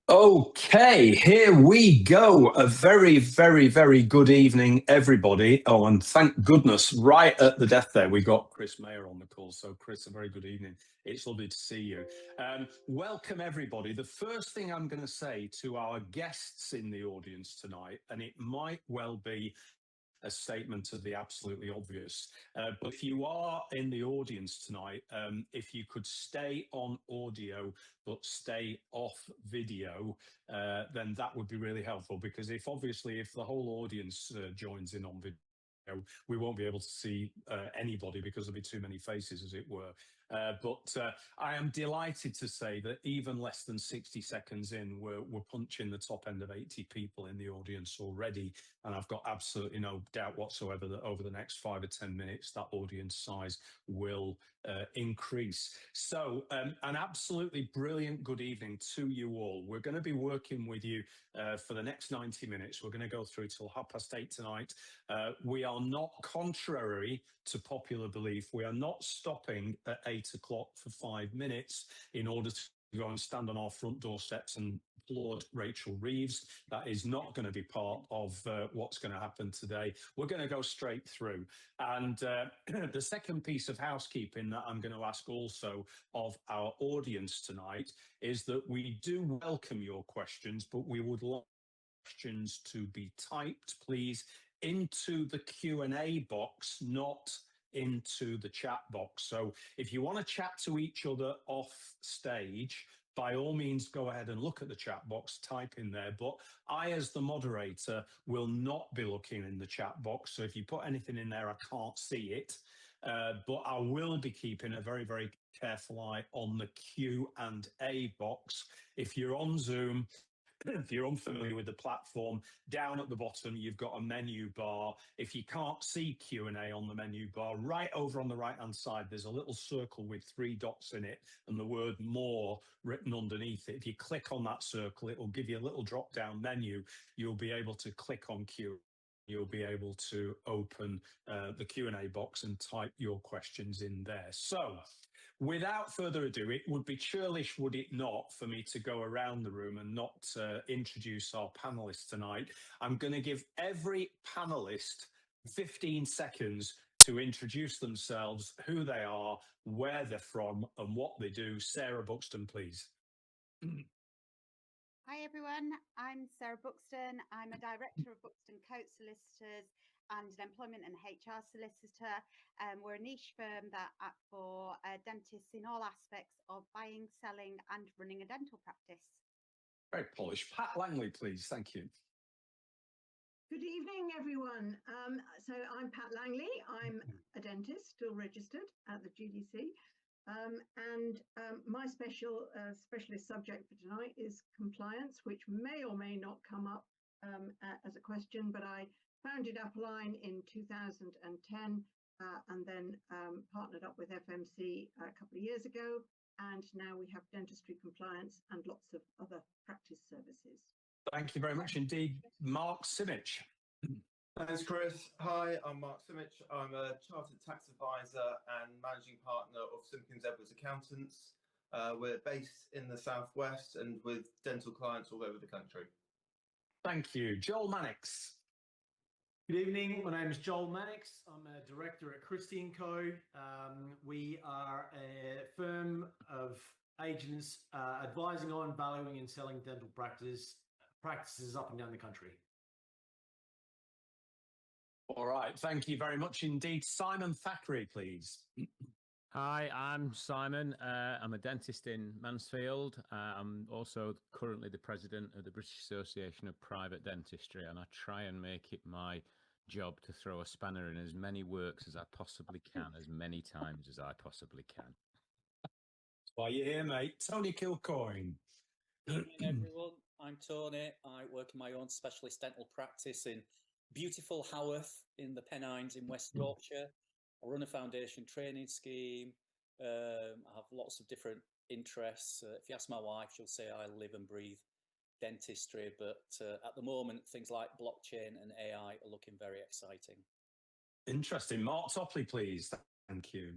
Okay, here we go. A very, very, very good evening, everybody. Oh, and thank goodness, right at the death there, we got Chris Mayer on the call. So, Chris, a very good evening. It's lovely to see you. Welcome, everybody. The first thing I'm going to say to our guests in the audience tonight, and it might well be a statement of the absolutely obvious. But if you are in the audience tonight, if you could stay on audio but stay off video, then that would be really helpful. Because if the whole audience joins in on video, we won't be able to see anybody because there'll be too many faces, as it were. But I am delighted to say that even less than 60 seconds in, we're punching the top end of 80 people in the audience already. And I've got absolutely no doubt whatsoever that over the next 5 or 10 minutes, that audience size will increase. So an absolutely brilliant good evening to you all. We're going to be working with you for the next 90 minutes. We're going to go through till 8:30 tonight. We are not, contrary to popular belief, we are not stopping at 8 o'clock for 5 minutes in order to go and stand on our front doorsteps and applaud Rachel Reeves. That is not going to be part of what's going to happen today. We're going to go straight through. And the second piece of housekeeping that I'm going to ask also of our audience tonight is that we do welcome your questions, but we would like questions to be typed, please, into the Q&A box, not into the chat box. So if you want to chat to each other off stage, by all means, go ahead and look at the chat box, type in there. But I, as the moderator, will not be looking in the chat box. So if you put anything in there, I can't see it. But I will be keeping a very, very careful eye on the Q&A box. If you're on Zoom, if you're unfamiliar with the platform, down at the bottom, you've got a menu bar. If you can't see Q&A on the menu bar, right over on the right-hand side, there's a little circle with 3 dots in it and the word more written underneath it. If you click on that circle, it will give you a little drop-down menu. You'll be able to click on Q. You'll be able to open the Q&A box and type your questions in there. So, without further ado, it would be churlish, would it not, for me to go around the room and not introduce our panelists tonight. I'm going to give every panelist 15 seconds to introduce themselves, who they are, where they're from, and what they do. Sarah Buxton, please. Hi everyone, I'm Sarah Buxton. I'm a director of Buxton Coat Solicitors and an employment and HR solicitor. We're a niche firm that act for dentists in all aspects of buying, selling and running a dental practice. Very polished. Pat Langley, please. Thank you. Good evening, everyone. So I'm Pat Langley. I'm a dentist, still registered at the GDC. My specialist subject for tonight is compliance, which may or may not come up as a question, but I founded Appeline in 2010 and then partnered up with FMC a couple of years ago. And now we have dentistry compliance and lots of other practice services. Thank you very much indeed. Mark Simic. Thanks, Chris. Hi, I'm Mark Simic. I'm a chartered tax advisor and managing partner of Simpkins Edwards Accountants. We're based in the Southwest and with dental clients all over the country. Thank you. Joel Mannix. Good evening. My name is Joel Mannix. I'm a director at Christie & Co. We are a firm of agents advising on, valuing and selling dental practices up and down the country. All right. Thank you very much indeed. Simon Thackeray, please. Hi, I'm Simon. I'm a dentist in Mansfield. I'm also currently the president of the British Association of Private Dentistry, and I try and make it my job to throw a spanner in as many works as I possibly can, as many times as I possibly can. That's why you're here, mate. Tony Kilcoyne. Good evening, everyone. I'm Tony. I work in my own specialist dental practice in beautiful Haworth in the Pennines in West Yorkshire. I run a foundation training scheme. I have lots of different interests. If you ask my wife, she'll say I live and breathe dentistry. But at the moment, things like blockchain and AI are looking very exciting. Interesting. Mark Topley, please. Thank you.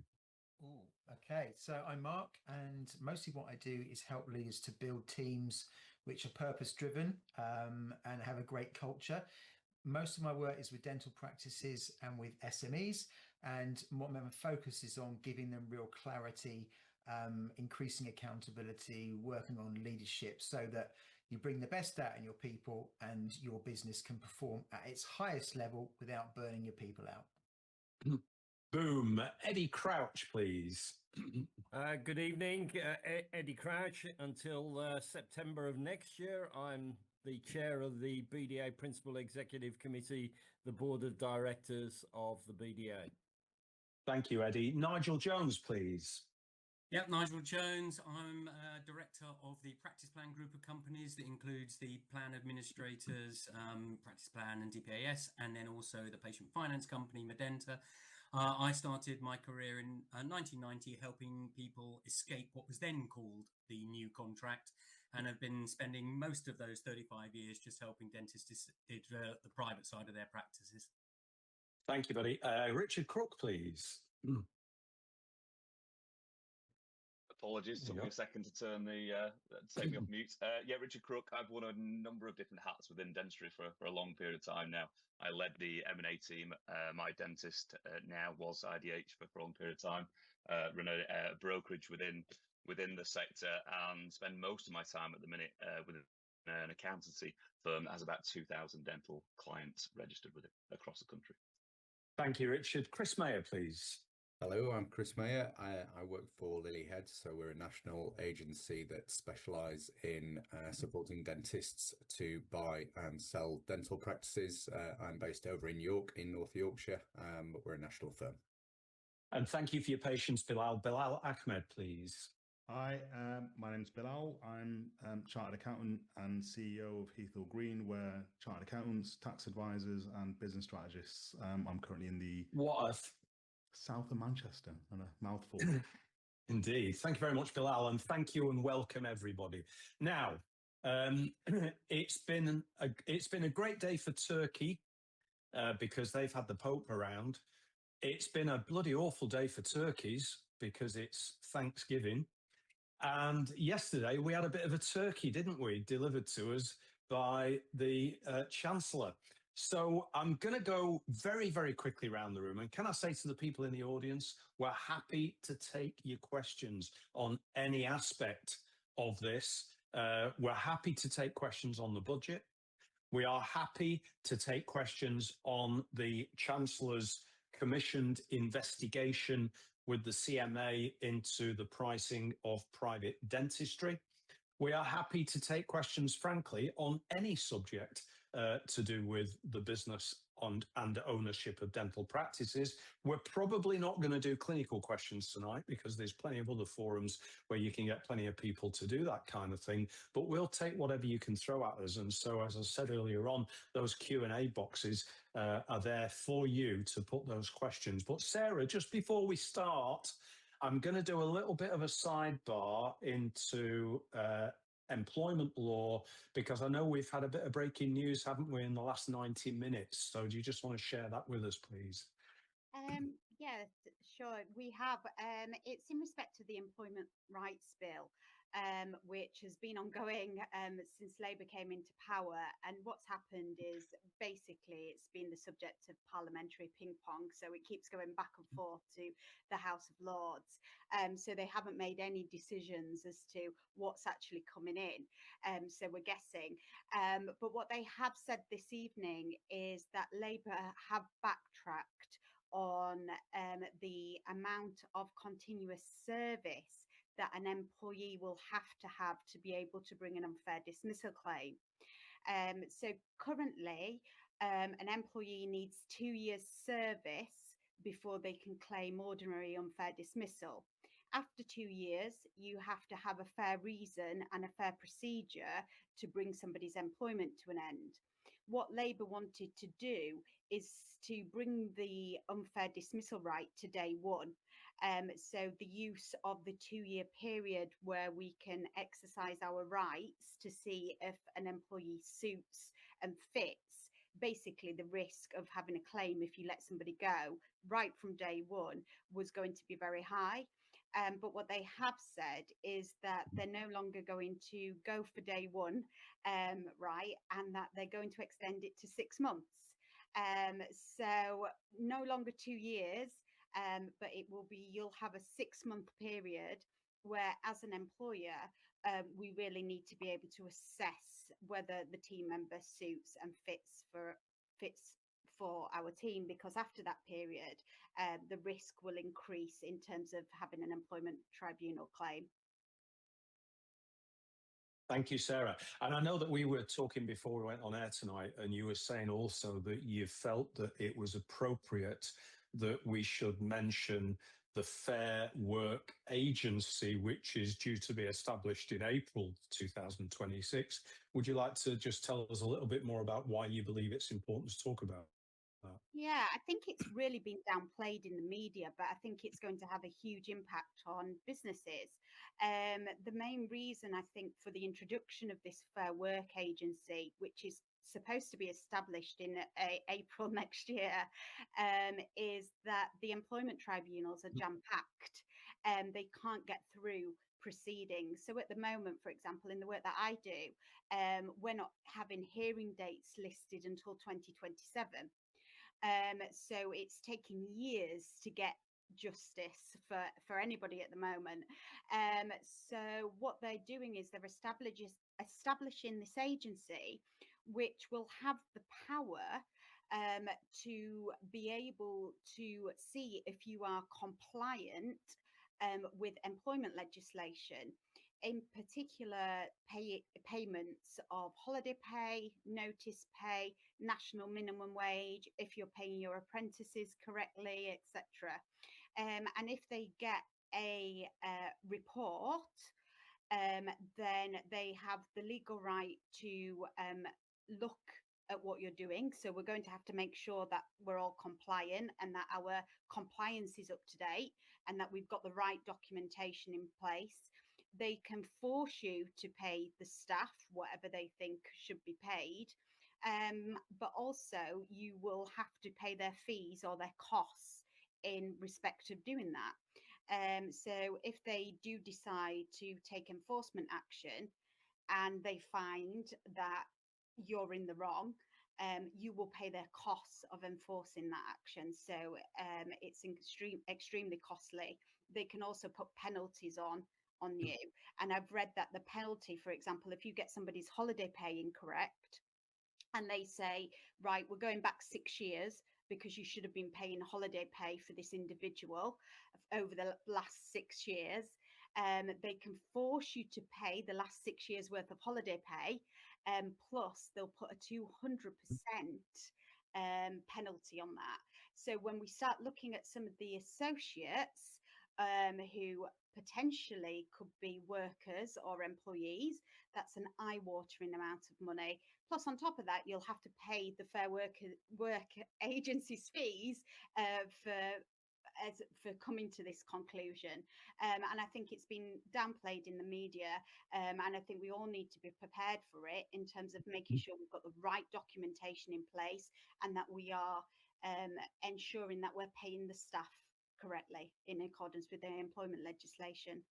Okay, so I'm Mark, and mostly what I do is help leaders to build teams which are purpose driven and have a great culture. Most of my work is with dental practices and with SMEs, and what my focus is on giving them real clarity, increasing accountability, working on leadership so that you bring the best out in your people and your business can perform at its highest level without burning your people out. Boom. Eddie Crouch, please. Good evening, Eddie Crouch. Until September of next year, I'm the chair of the BDA Principal Executive Committee, the Board of Directors of the BDA. Thank you, Eddie. Nigel Jones, please. Yep, Nigel Jones. I'm director of the Practice Plan group of companies that includes the plan administrators, Practice Plan and DPAS, and then also the patient finance company, Medenta. I started my career in 1990 helping people escape what was then called the new contract, and have been spending most of those 35 years just helping dentists develop the private side of their practices. Thank you, buddy. Richard Crook, please. Apologies, took me a second to turn take me off mute. Yeah, Richard Crook. I've worn a number of different hats within dentistry for a long period of time now. I led the M&A team. My dentist now was IDH for a long period of time. Run a brokerage within the sector, and spend most of my time at the minute with an accountancy firm that has about 2,000 dental clients registered with it across the country. Thank you, Richard. Chris Mayer, please. Hello, I'm Chris Mayer. I work for Lilyhead, so we're a national agency that specialise in supporting dentists to buy and sell dental practices. I'm based over in York, in North Yorkshire, but we're a national firm. And thank you for your patience, Bilal. Bilal Ahmed, please. Hi, my name's Bilal. I'm Chartered Accountant and CEO of Heathhill Green. We're Chartered Accountants, tax advisors and business strategists. I'm currently in the south of Manchester, and a mouthful. Indeed. Thank you very much, Bilal, and thank you and welcome everybody. Now, it's been a great day for Turkey because they've had the Pope around. It's been a bloody awful day for turkeys because it's Thanksgiving. And yesterday we had a bit of a turkey, didn't we, delivered to us by the Chancellor. So I'm going to go very, very quickly around the room. And can I say to the people in the audience, we're happy to take your questions on any aspect of this. We're happy to take questions on the budget. We are happy to take questions on the Chancellor's commissioned investigation with the CMA into the pricing of private dentistry. We are happy to take questions, frankly, on any subject to do with the business and ownership of dental practices. We're probably not going to do clinical questions tonight because there's plenty of other forums where you can get plenty of people to do that kind of thing, but we'll take whatever you can throw at us. And so, as I said earlier on, those Q&A boxes are there for you to put those questions. But Sarah, just before we start, I'm going to do a little bit of a sidebar into employment law, because I know we've had a bit of breaking news, haven't we, in the last 90 minutes? So do you just want to share that with us, please? Yeah, sure. We have. It's in respect to the Employment Rights Bill, which has been ongoing since Labour came into power. And what's happened is basically it's been the subject of parliamentary ping pong. So it keeps going back and forth to the House of Lords. So they haven't made any decisions as to what's actually coming in. So we're guessing. But what they have said this evening is that Labour have backtracked on the amount of continuous service that an employee will have to be able to bring an unfair dismissal claim. So currently, an employee needs 2 years service before they can claim ordinary unfair dismissal. After 2 years, you have to have a fair reason and a fair procedure to bring somebody's employment to an end. What Labour wanted to do is to bring the unfair dismissal right to day one. So the use of the 2-year period where we can exercise our rights to see if an employee suits and fits basically the risk of having a claim if you let somebody go right from day one was going to be very high. But what they have said is that they're no longer going to go for day one, right, and that they're going to extend it to 6 months. So no longer 2 years, but it will be, you'll have a 6-month period where, as an employer, we really need to be able to assess whether the team member suits and fits for our team, because after that period, the risk will increase in terms of having an employment tribunal claim. Thank you, Sarah. And I know that we were talking before we went on air tonight, and you were saying also that you felt that it was appropriate that we should mention the Fair Work Agency, which is due to be established in April 2026. Would you like to just tell us a little bit more about why you believe it's important to talk about that? Yeah, I think it's really been downplayed in the media, but I think it's going to have a huge impact on businesses. The main reason, I think, for the introduction of this Fair Work Agency, which is supposed to be established in April next year, is that the employment tribunals are jam-packed and they can't get through proceedings. So at the moment, for example, in the work that I do, we're not having hearing dates listed until 2027. So it's taking years to get justice for anybody at the moment. So what they're doing is they're establishing this agency, which will have the power to be able to see if you are compliant with employment legislation, in particular payments of holiday pay, notice pay, national minimum wage, if you're paying your apprentices correctly, etc. And if they get a report, then they have the legal right to look at what you're doing. So we're going to have to make sure that we're all compliant and that our compliance is up to date and that we've got the right documentation in place. They can force you to pay the staff whatever they think should be paid, but also you will have to pay their fees or their costs in respect of doing that. So if they do decide to take enforcement action and they find that you're in the wrong, you will pay their costs of enforcing that action. So it's extremely costly. They can also put penalties on you. And I've read that the penalty, for example, if you get somebody's holiday pay incorrect and they say, right, we're going back 6 years because you should have been paying holiday pay for this individual over the last 6 years, they can force you to pay the last 6 years worth of holiday pay, plus they'll put a 200% penalty on that. So when we start looking at some of the associates who potentially could be workers or employees, that's an eye-watering amount of money. Plus, on top of that, you'll have to pay the Fair Work Agency's fees for coming to this conclusion. And I think it's been downplayed in the media, and I think we all need to be prepared for it in terms of making sure we've got the right documentation in place and that we are ensuring that we're paying the staff correctly in accordance with the employment legislation.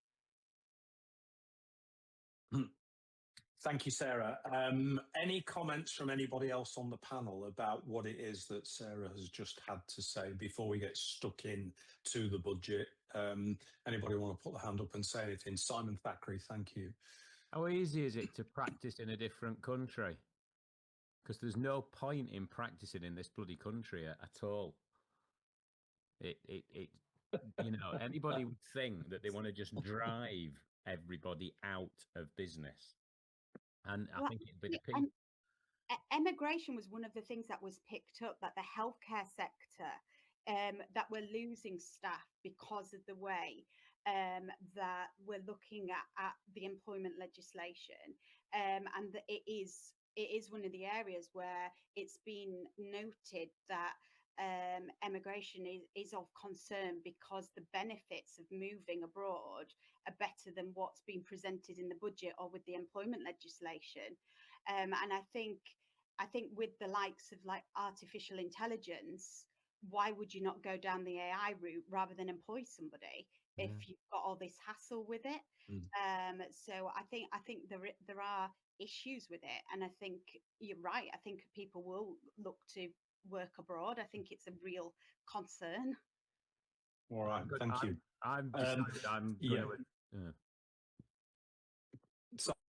Thank you, Sarah. Any comments from anybody else on the panel about what it is that Sarah has just had to say before we get stuck in to the budget? Anybody want to put the hand up and say anything? Simon Thackeray, thank you. How easy is it to practice in a different country? Because there's no point in practicing in this bloody country at all. You know, anybody would think that they want to just drive everybody out of business. And I think it'd be the people. Emigration was one of the things that was picked up, that the healthcare sector, that we're losing staff because of the way that we're looking at the employment legislation. And that it is one of the areas where it's been noted that emigration is of concern because the benefits of moving abroad are better than what's been presented in the budget or with the employment legislation. And I think with the likes of like artificial intelligence, why would you not go down the AI route rather than employ somebody? if you've got all this hassle with it. So I think there are issues with it, and I think you're right. I think people will look to work abroad. I think it's a real concern. All right, thank you. I'm decided I'm going to.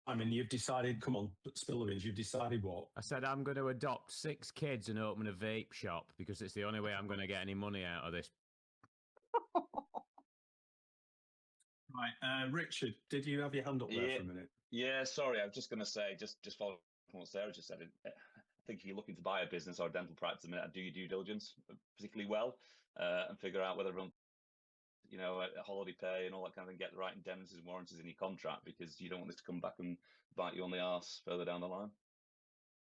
Simon, you've decided. Come on, spill the beans. You've decided what? I said I'm going to adopt 6 kids and open a vape shop because it's the only way I'm going to get any money out of this. Right, Richard, did you have your hand up there for a minute? Yeah, sorry. I was just going to say, just following what Sarah just said. I think if you're looking to buy a business or a dental practice, do your due diligence particularly well, and figure out whether holiday pay and all that kind of thing, get the right indemnities and warranties in your contract, because you don't want this to come back and bite you on the arse further down the line.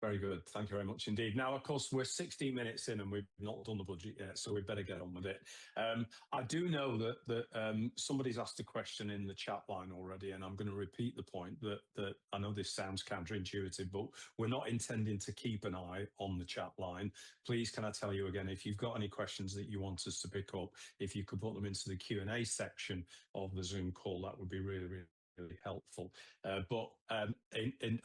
Very good. Thank you very much indeed. Now, of course, we're 16 minutes in and we've not done the budget yet, so we better get on with it. I do know that somebody's asked a question in the chat line already, and I'm going to repeat the point that I know this sounds counterintuitive, but we're not intending to keep an eye on the chat line. Please, can I tell you again, if you've got any questions that you want us to pick up, if you could put them into the Q&A section of the Zoom call, that would be really, really helpful. But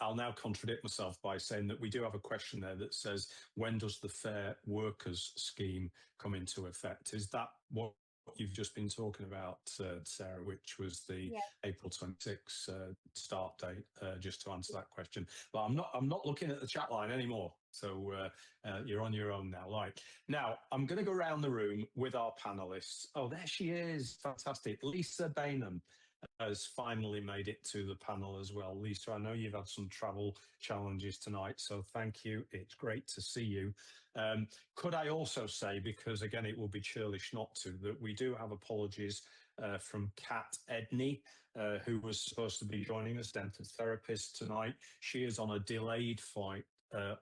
I'll now contradict myself by saying that we do have a question there that says, when does the Fair Workers scheme come into effect? Is that what you've just been talking about, Sarah, which was the April 26 start date, just to answer that question? But I'm not looking at the chat line anymore. So you're on your own now. Now, I'm going to go around the room with our panelists. Oh, there she is. Fantastic. Lisa Bainham has finally made it to the panel as well. Lisa, I know you've had some travel challenges tonight, so thank you. It's great to see you. Could I also say, because again, it will be churlish not to, that we do have apologies from Kat Edney, who was supposed to be joining us, dental therapist tonight. She is on a delayed flight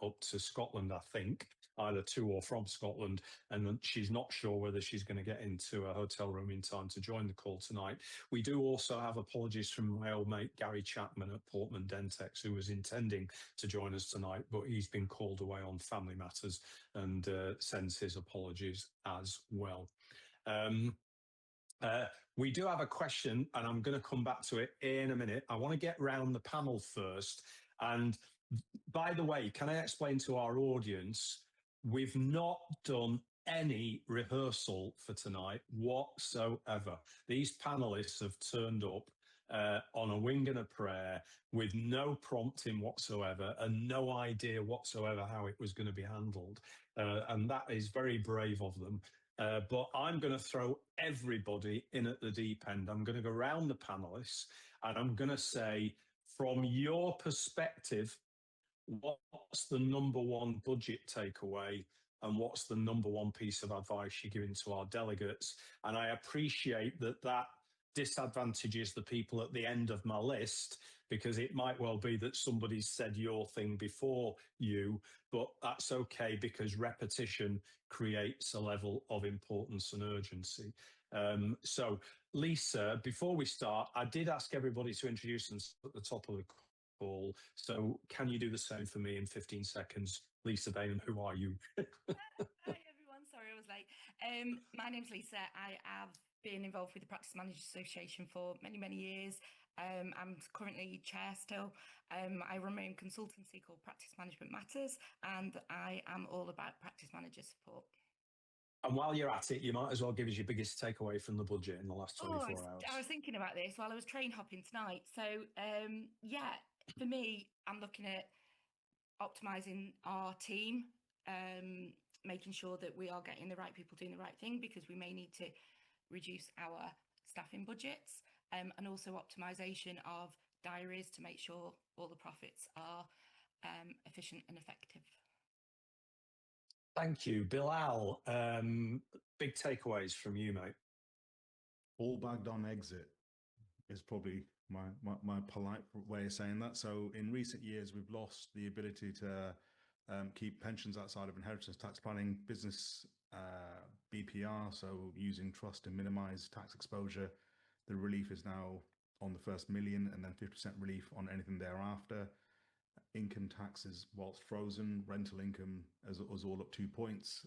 up to Scotland, I think, either to or from Scotland, and she's not sure whether she's going to get into a hotel room in time to join the call tonight. We do also have apologies from my old mate Gary Chapman at Portman Dentex, who was intending to join us tonight, but he's been called away on family matters and sends his apologies as well. We do have a question, and I'm going to come back to it in a minute. I want to get round the panel first. And by the way, can I explain to our audience, we've not done any rehearsal for tonight whatsoever. These panelists have turned up on a wing and a prayer with no prompting whatsoever and no idea whatsoever how it was going to be handled. And that is very brave of them. But I'm going to throw everybody in at the deep end. I'm going to go round the panelists and I'm going to say, from your perspective, what's the number one budget takeaway and what's the number one piece of advice you're giving to our delegates? And I appreciate that disadvantages the people at the end of my list, because it might well be that somebody's said your thing before you, but that's okay, because repetition creates a level of importance and urgency. So Lisa, before we start, I did ask everybody to introduce themselves at the top of the call. So can you do the same for me in 15 seconds? Lisa Bainham, who are you? Hi everyone, sorry I was late. My name's Lisa. I have been involved with the Practice Managers Association for many, many years. I'm currently chair still. I run my own consultancy called Practice Management Matters, and I am all about practice manager support. And while you're at it, you might as well give us your biggest takeaway from the budget in the last 24 hours. I was thinking about this while I was train hopping tonight. So yeah, for me, I'm looking at optimizing our team, making sure that we are getting the right people doing the right thing, because we may need to reduce our staffing budgets, and also optimization of diaries to make sure all the profits are efficient and effective. Thank you. Bilal, big takeaways from you, mate. All bagged on exit is probably my polite way of saying that. So in recent years, we've lost the ability to keep pensions outside of inheritance tax planning, business BPR, so using trust to minimize tax exposure. The relief is now on the first million, and then 50% relief on anything thereafter. Income taxes, whilst frozen, rental income is all up 2 points.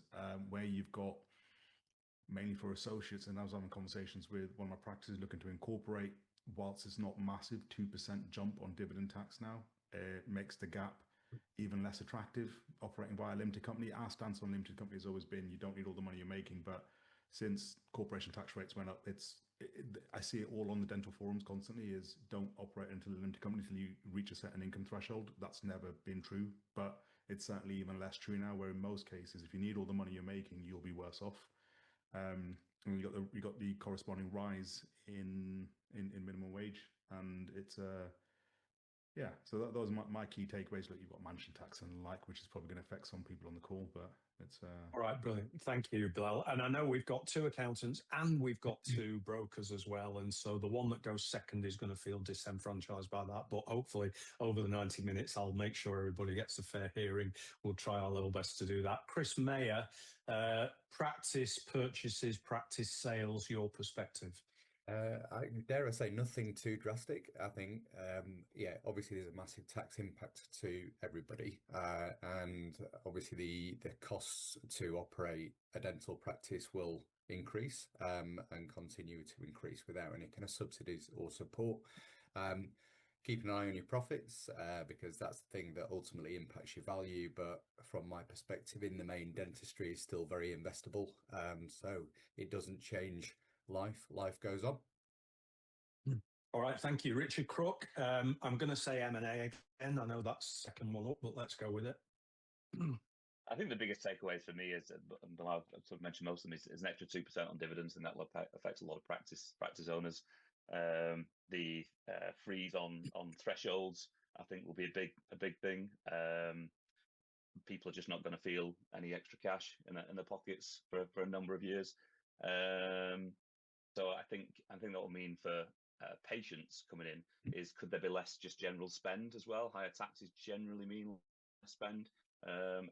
Where you've got mainly for associates. And I was having conversations with one of my practices looking to incorporate, whilst it's not massive, 2% jump on dividend tax now, it makes the gap even less attractive operating via a limited company. Our stance on limited company has always been you don't need all the money you're making, but since corporation tax rates went up, I see it all on the dental forums constantly is don't operate into the limited company until you reach a certain income threshold. That's never been true, but it's certainly even less true now, where in most cases, if you need all the money you're making, you'll be worse off. And you got the corresponding rise in minimum wage, and it's yeah, so those are my key takeaways. Look, you've got mansion tax and the like, which is probably going to affect some people on the call, but it's all right, brilliant. Thank you, Bilal. And I know we've got 2 accountants and we've got 2 brokers as well, and so the one that goes second is going to feel disenfranchised by that. But hopefully, over the 90 minutes, I'll make sure everybody gets a fair hearing. We'll try our little best to do that. Chris Mayer, practice purchases, practice sales, your perspective. I dare I say nothing too drastic. I think, yeah, obviously there's a massive tax impact to everybody, and obviously the costs to operate a dental practice will increase and continue to increase without any kind of subsidies or support. Keep an eye on your profits because that's the thing that ultimately impacts your value. But from my perspective, in the main, dentistry is still very investable, so it doesn't change life goes on. All right, thank you, Richard Crook. I'm going to say M&A again. I know that's second one up, but let's go with it. I think the biggest takeaways for me is, I've sort of mentioned most of them, is an extra 2% on dividends, and that affects a lot of practice owners. The freeze on thresholds, I think, will be a big thing. People are just not going to feel any extra cash in their pockets for a number of years. So I think that will mean for patients coming in is, could there be less just general spend as well? Higher taxes generally mean less spend,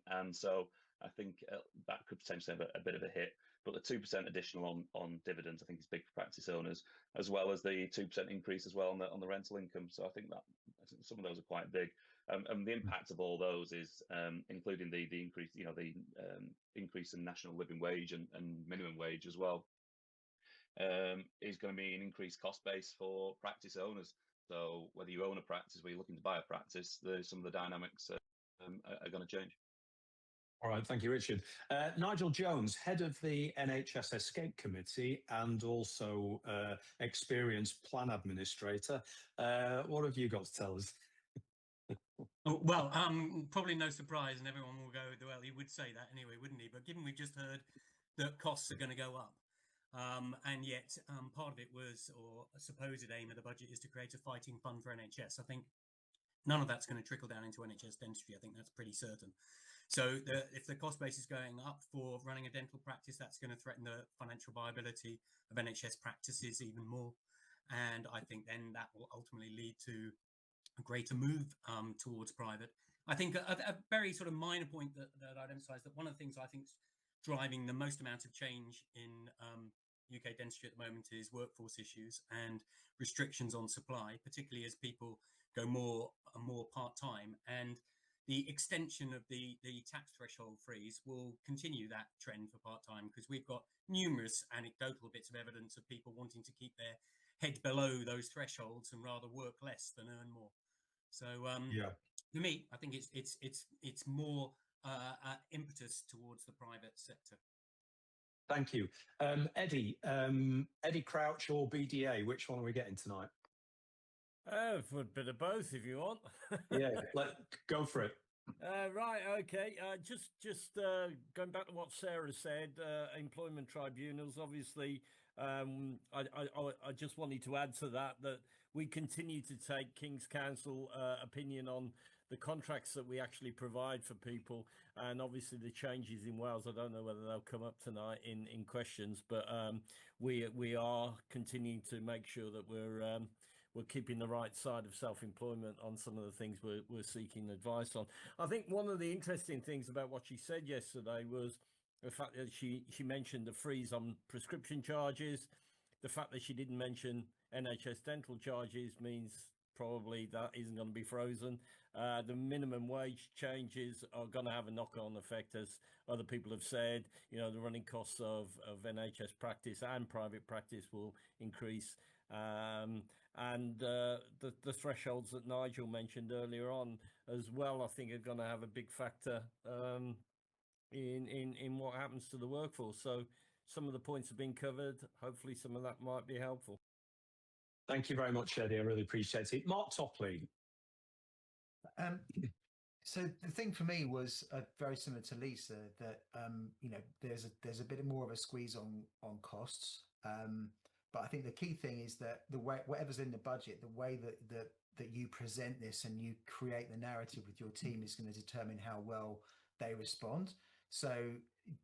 and so I think that could potentially have a bit of a hit. But the 2% additional on dividends, I think, is big for practice owners, as well as the 2% increase as well on the rental income. So I think some of those are quite big. And the impact of all those is, including the increase, the increase in national living wage and minimum wage as well, is going to be an increased cost base for practice owners. So whether you own a practice, whether you're looking to buy a practice, some of the dynamics are going to change. All right, thank you, Richard. Nigel Jones, head of the NHS Escape Committee and also experienced plan administrator. What have you got to tell us? Well, probably no surprise, and everyone will go, well, he would say that anyway, wouldn't he? But given we've just heard that costs are going to go up, and yet part of it was, or a supposed aim of the budget is to create a fighting fund for NHS. I think none of that's going to trickle down into NHS dentistry. I think that's pretty certain. So if the cost base is going up for running a dental practice, that's going to threaten the financial viability of NHS practices even more. And I think then that will ultimately lead to a greater move towards private. I think a very sort of minor point that I'd emphasize, that one of the things I think is driving the most amount of change in UK dentistry at the moment is workforce issues and restrictions on supply, particularly as people go more and more part-time. And the extension of the tax threshold freeze will continue that trend for part-time, because we've got numerous anecdotal bits of evidence of people wanting to keep their head below those thresholds and rather work less than earn more. So for me, I think it's more impetus towards the private sector. Thank you. Eddie Crouch or BDA, which one are we getting tonight? For a bit of both, if you want. Yeah, go for it. Right, okay. Just going back to what Sarah said, employment tribunals, obviously, I just wanted to add to that we continue to take King's Counsel opinion on the contracts that we actually provide for people, and obviously the changes in Wales. I don't know whether they'll come up tonight in questions, but we are continuing to make sure that we're keeping the right side of self-employment on some of the things we're seeking advice on. I think one of the interesting things about what she said yesterday was the fact that she mentioned the freeze on prescription charges. The fact that she didn't mention NHS dental charges means probably that isn't going to be frozen. The minimum wage changes are going to have a knock-on effect, as other people have said. You know, the running costs of NHS practice and private practice will increase. And the thresholds that Nigel mentioned earlier on as well, I think, are going to have a big factor in what happens to the workforce. So some of the points have been covered. Hopefully some of that might be helpful. Thank you very much, Eddie. I really appreciate it. Mark Topley. So the thing for me was very similar to Lisa, that you know, there's a bit more of a squeeze on costs, but I think the key thing is that the way, whatever's in the budget, the way that you present this and you create the narrative with your team is going to determine how well they respond. So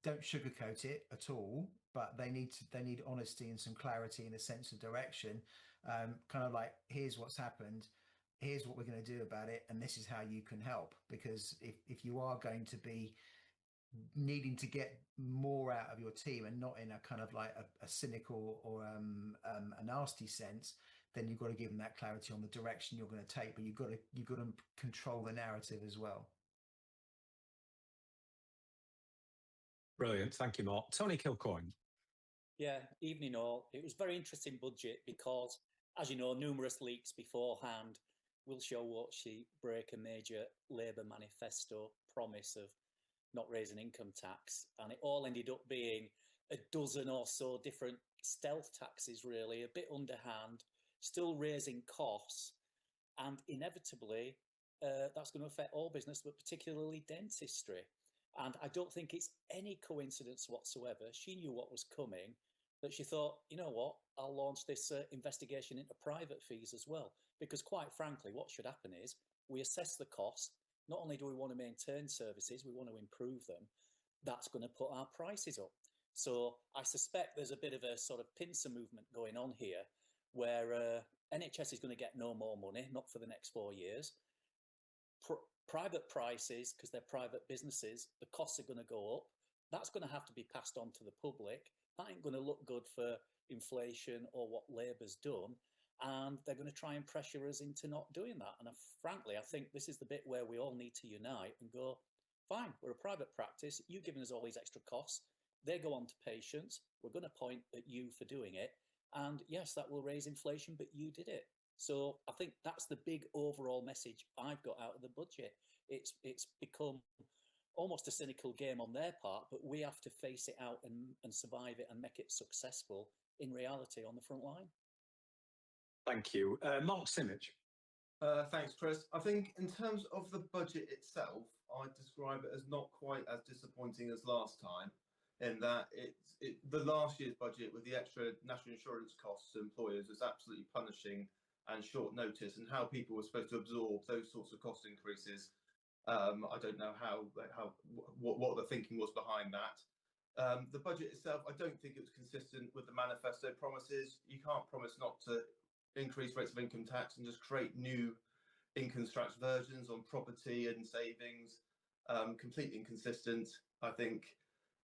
don't sugarcoat it at all, but they need honesty and some clarity and a sense of direction. Kind of like, here's what's happened, here's what we're going to do about it, and this is how you can help. Because if you are going to be needing to get more out of your team and not in a kind of like a cynical or a nasty sense, then you've got to give them that clarity on the direction you're going to take, but you've got to control the narrative as well. Brilliant. Thank you, Mark. Tony Kilcoyne. Yeah, evening all. It was very interesting budget because, as you know, numerous leaks beforehand will show what she break a major Labour manifesto promise of not raising income tax, and it all ended up being a dozen or so different stealth taxes, really, a bit underhand, still raising costs, and inevitably that's going to affect all business, but particularly dentistry. And I don't think it's any coincidence whatsoever. She knew what was coming, that she thought, you know what, I'll launch this investigation into private fees as well. Because quite frankly, what should happen is we assess the cost. Not only do we want to maintain services, we want to improve them. That's going to put our prices up. So I suspect there's a bit of a sort of pincer movement going on here, where NHS is going to get no more money, not for the next 4 years. Private prices, because they're private businesses, the costs are going to go up. That's going to have to be passed on to the public. That ain't going to look good for inflation or what Labour's done. And they're going to try and pressure us into not doing that. And frankly, I think this is the bit where we all need to unite and go, fine, we're a private practice. You've given us all these extra costs. They go on to patients. We're going to point at you for doing it. And yes, that will raise inflation, but you did it. So I think that's the big overall message I've got out of the budget. It's become almost a cynical game on their part, but we have to face it out and survive it and make it successful in reality on the front line. Thank you. Mark Simic. Thanks, Chris. I think in terms of the budget itself, I'd describe it as not quite as disappointing as last time, in that the last year's budget with the extra national insurance costs to employers was absolutely punishing and short notice, and how people were supposed to absorb those sorts of cost increases. I don't know what the thinking was behind that. The budget itself, I don't think it was consistent with the manifesto promises. You can't promise not to increase rates of income tax and just create new income tax versions on property and savings. Completely inconsistent. I think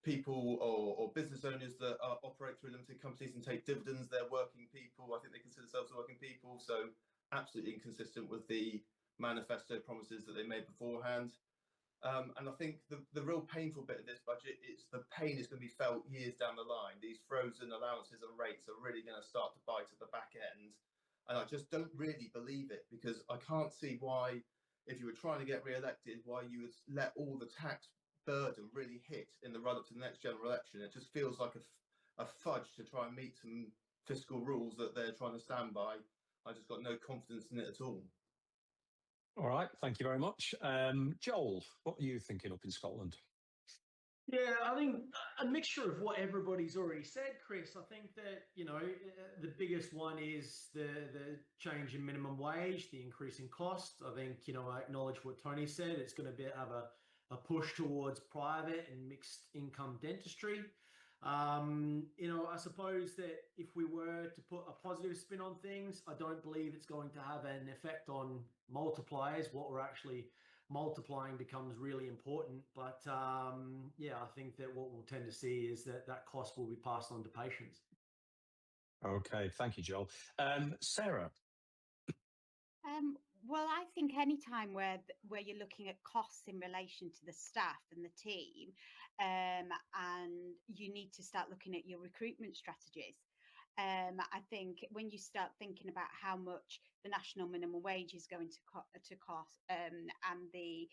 people or business owners that operate through limited companies and take dividends, they're working people. I think they consider themselves working people. So absolutely inconsistent with the manifesto promises that they made beforehand. And I think the real painful bit of this budget is the pain is going to be felt years down the line. These frozen allowances and rates are really going to start to bite at the back end. And I just don't really believe it, because I can't see why, if you were trying to get re-elected, why you would let all the tax burden really hit in the run-up to the next general election. It just feels like a fudge to try and meet some fiscal rules that they're trying to stand by. I just got no confidence in it at all. All right, thank you very much. Joel, what are you thinking up in Scotland? Yeah, I think a mixture of what everybody's already said, Chris. I think that, you know, the biggest one is the change in minimum wage, the increase in cost. I think, you know, I acknowledge what Tony said. It's going to have a push towards private and mixed income dentistry. You know, I suppose that if we were to put a positive spin on things, I don't believe it's going to have an effect on multipliers. What we're actually multiplying becomes really important. But yeah, I think that what we'll tend to see is that cost will be passed on to patients. Okay, thank you, Joel. Sarah. Well, I think any time where you're looking at costs in relation to the staff and the team, and you need to start looking at your recruitment strategies. I think when you start thinking about how much the national minimum wage is going to cost, and the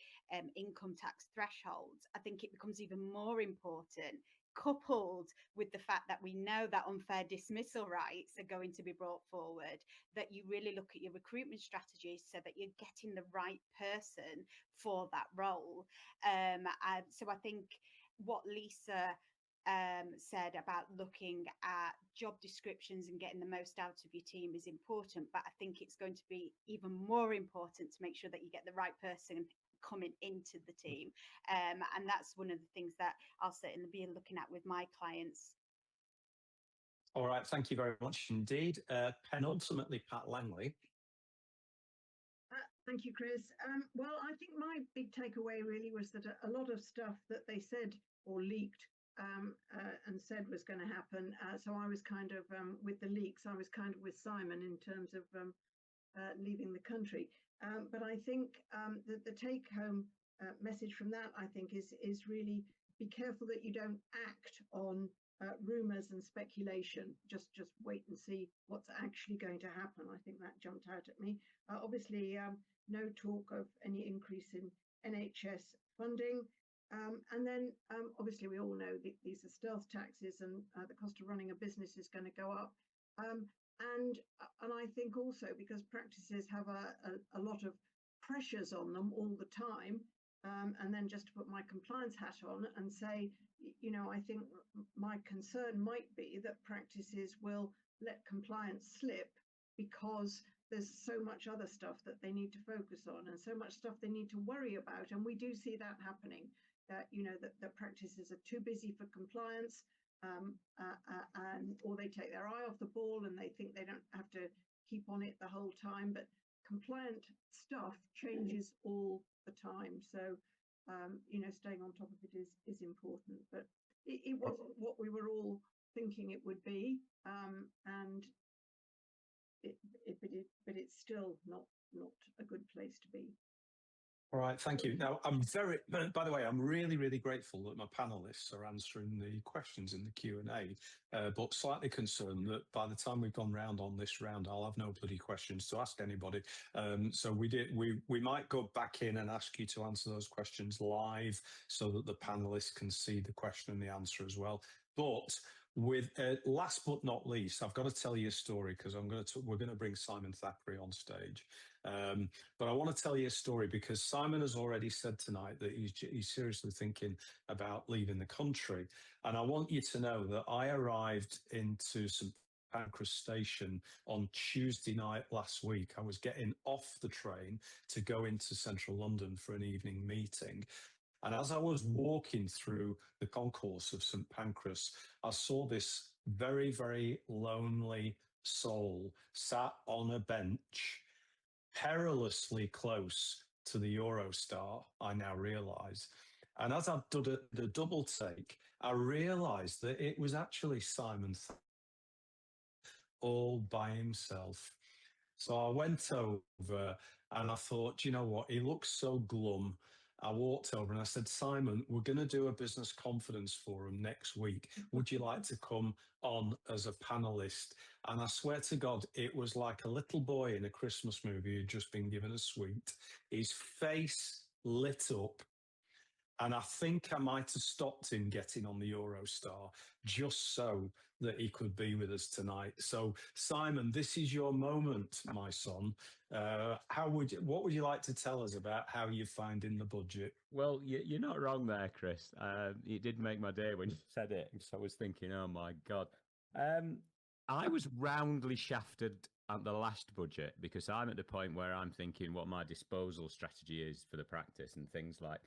income tax thresholds, I think it becomes even more important, coupled with the fact that we know that unfair dismissal rights are going to be brought forward, that you really look at your recruitment strategies so that you're getting the right person for that role. So I think what Lisa said about looking at job descriptions and getting the most out of your team is important, but I think it's going to be even more important to make sure that you get the right person coming into the team. And that's one of the things that I'll certainly be looking at with my clients. All right, thank you very much indeed. Penultimately, Pat Langley. Thank you, Chris. Well, I think my big takeaway really was that a lot of stuff that they said or leaked and said was going to happen. So I was kind of, with the leaks, I was kind of with Simon in terms of leaving the country. But I think the take-home message from that, I think, is really be careful that you don't act on rumours and speculation. Just wait and see what's actually going to happen. I think that jumped out at me. Obviously, no talk of any increase in NHS funding. And then obviously we all know that these are stealth taxes, and the cost of running a business is going to go up. And I think also because practices have a lot of pressures on them all the time, and then just to put my compliance hat on and say, I think my concern might be that practices will let compliance slip because there's so much other stuff that they need to focus on and so much stuff they need to worry about. And we do see that happening, that practices are too busy for compliance, and or they take their eye off the ball and they think they don't have to keep on it the whole time. But compliant stuff changes all the time. So, staying on top of it is important. But it wasn't what we were all thinking it would be, and but it's still not a good place to be. All right, thank you. Now, by the way, I'm really, really grateful that my panelists are answering the questions in the Q&A, but slightly concerned that by the time we've gone round on this round, I'll have no bloody questions to ask anybody. So we might go back in and ask you to answer those questions live so that the panelists can see the question and the answer as well. But with last but not least, I've got to tell you a story because we're going to bring Simon Thackeray on stage. But I want to tell you a story because Simon has already said tonight that he's seriously thinking about leaving the country. And I want you to know that I arrived into St Pancras Station on Tuesday night last week. I was getting off the train to go into central London for an evening meeting. And as I was walking through the concourse of St Pancras, I saw this very, very lonely soul sat on a bench, perilously close to the Eurostar, I now realise. And as I did the double take, I realised that it was actually Simon all by himself. So I went over and I thought, do you know what? He looks so glum. I walked over and I said, Simon, we're going to do a business confidence forum next week. Would you like to come on as a panelist? And I swear to God, it was like a little boy in a Christmas movie who'd just been given a sweet. His face lit up. And I think I might have stopped him getting on the Eurostar just so that he could be with us tonight. So, Simon, this is your moment, my son. What would you like to tell us about how you're finding the budget? Well, you're not wrong there, Chris. It did make my day when you said it. So I was thinking, oh my God. I was roundly shafted at the last budget because I'm at the point where I'm thinking what my disposal strategy is for the practice and things like,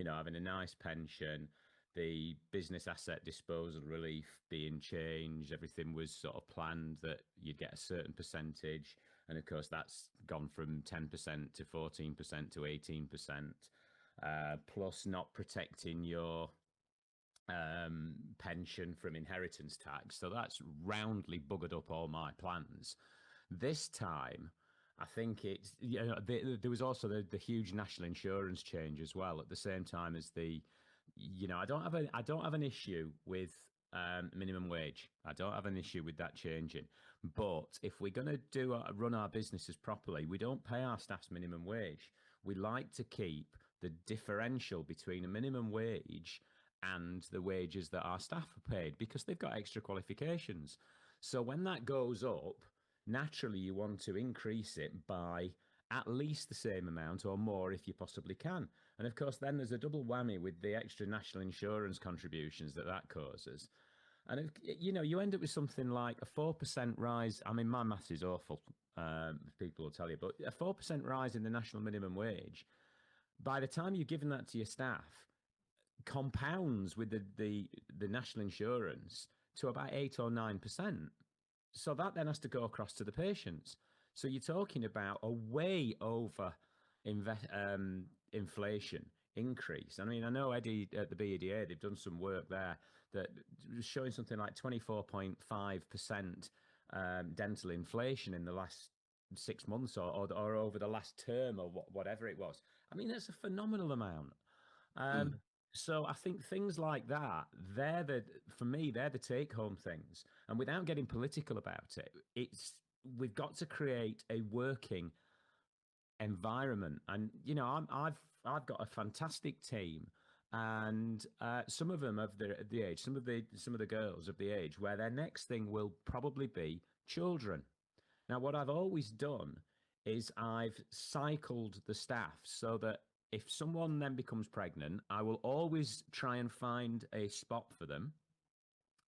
having a nice pension, the business asset disposal relief being changed. Everything was sort of planned that you'd get a certain percentage. And of course, that's gone from 10% to 14% to 18%, plus not protecting your pension from inheritance tax. So that's roundly buggered up all my plans. This time, I think it's, there was also the huge national insurance change as well at the same time as I don't have an issue with minimum wage. I don't have an issue with that changing. But if we're going to run our businesses properly, we don't pay our staff's minimum wage. We like to keep the differential between a minimum wage and the wages that our staff are paid because they've got extra qualifications. So when that goes up, naturally you want to increase it by at least the same amount or more if you possibly can. And of course, then there's a double whammy with the extra national insurance contributions that causes. And, you end up with something like a 4% rise. I mean, my maths is awful, people will tell you, but a 4% rise in the national minimum wage, by the time you've given that to your staff, compounds with the national insurance to about 8 or 9%. So that then has to go across to the patients. So you're talking about a way over inflation increase. I mean, I know Eddie at the BEDA, they've done some work there that was showing something like 24.5% dental inflation in the last 6 months or over the last term or whatever it was. I mean, that's a phenomenal amount. So I think things like that, for me, they're the take-home things. And without getting political about it, we've got to create a working environment. And I've got a fantastic team, and some of them of the age, some of the girls of the age where their next thing will probably be children. Now, what I've always done is I've cycled the staff so that if someone then becomes pregnant, I will always try and find a spot for them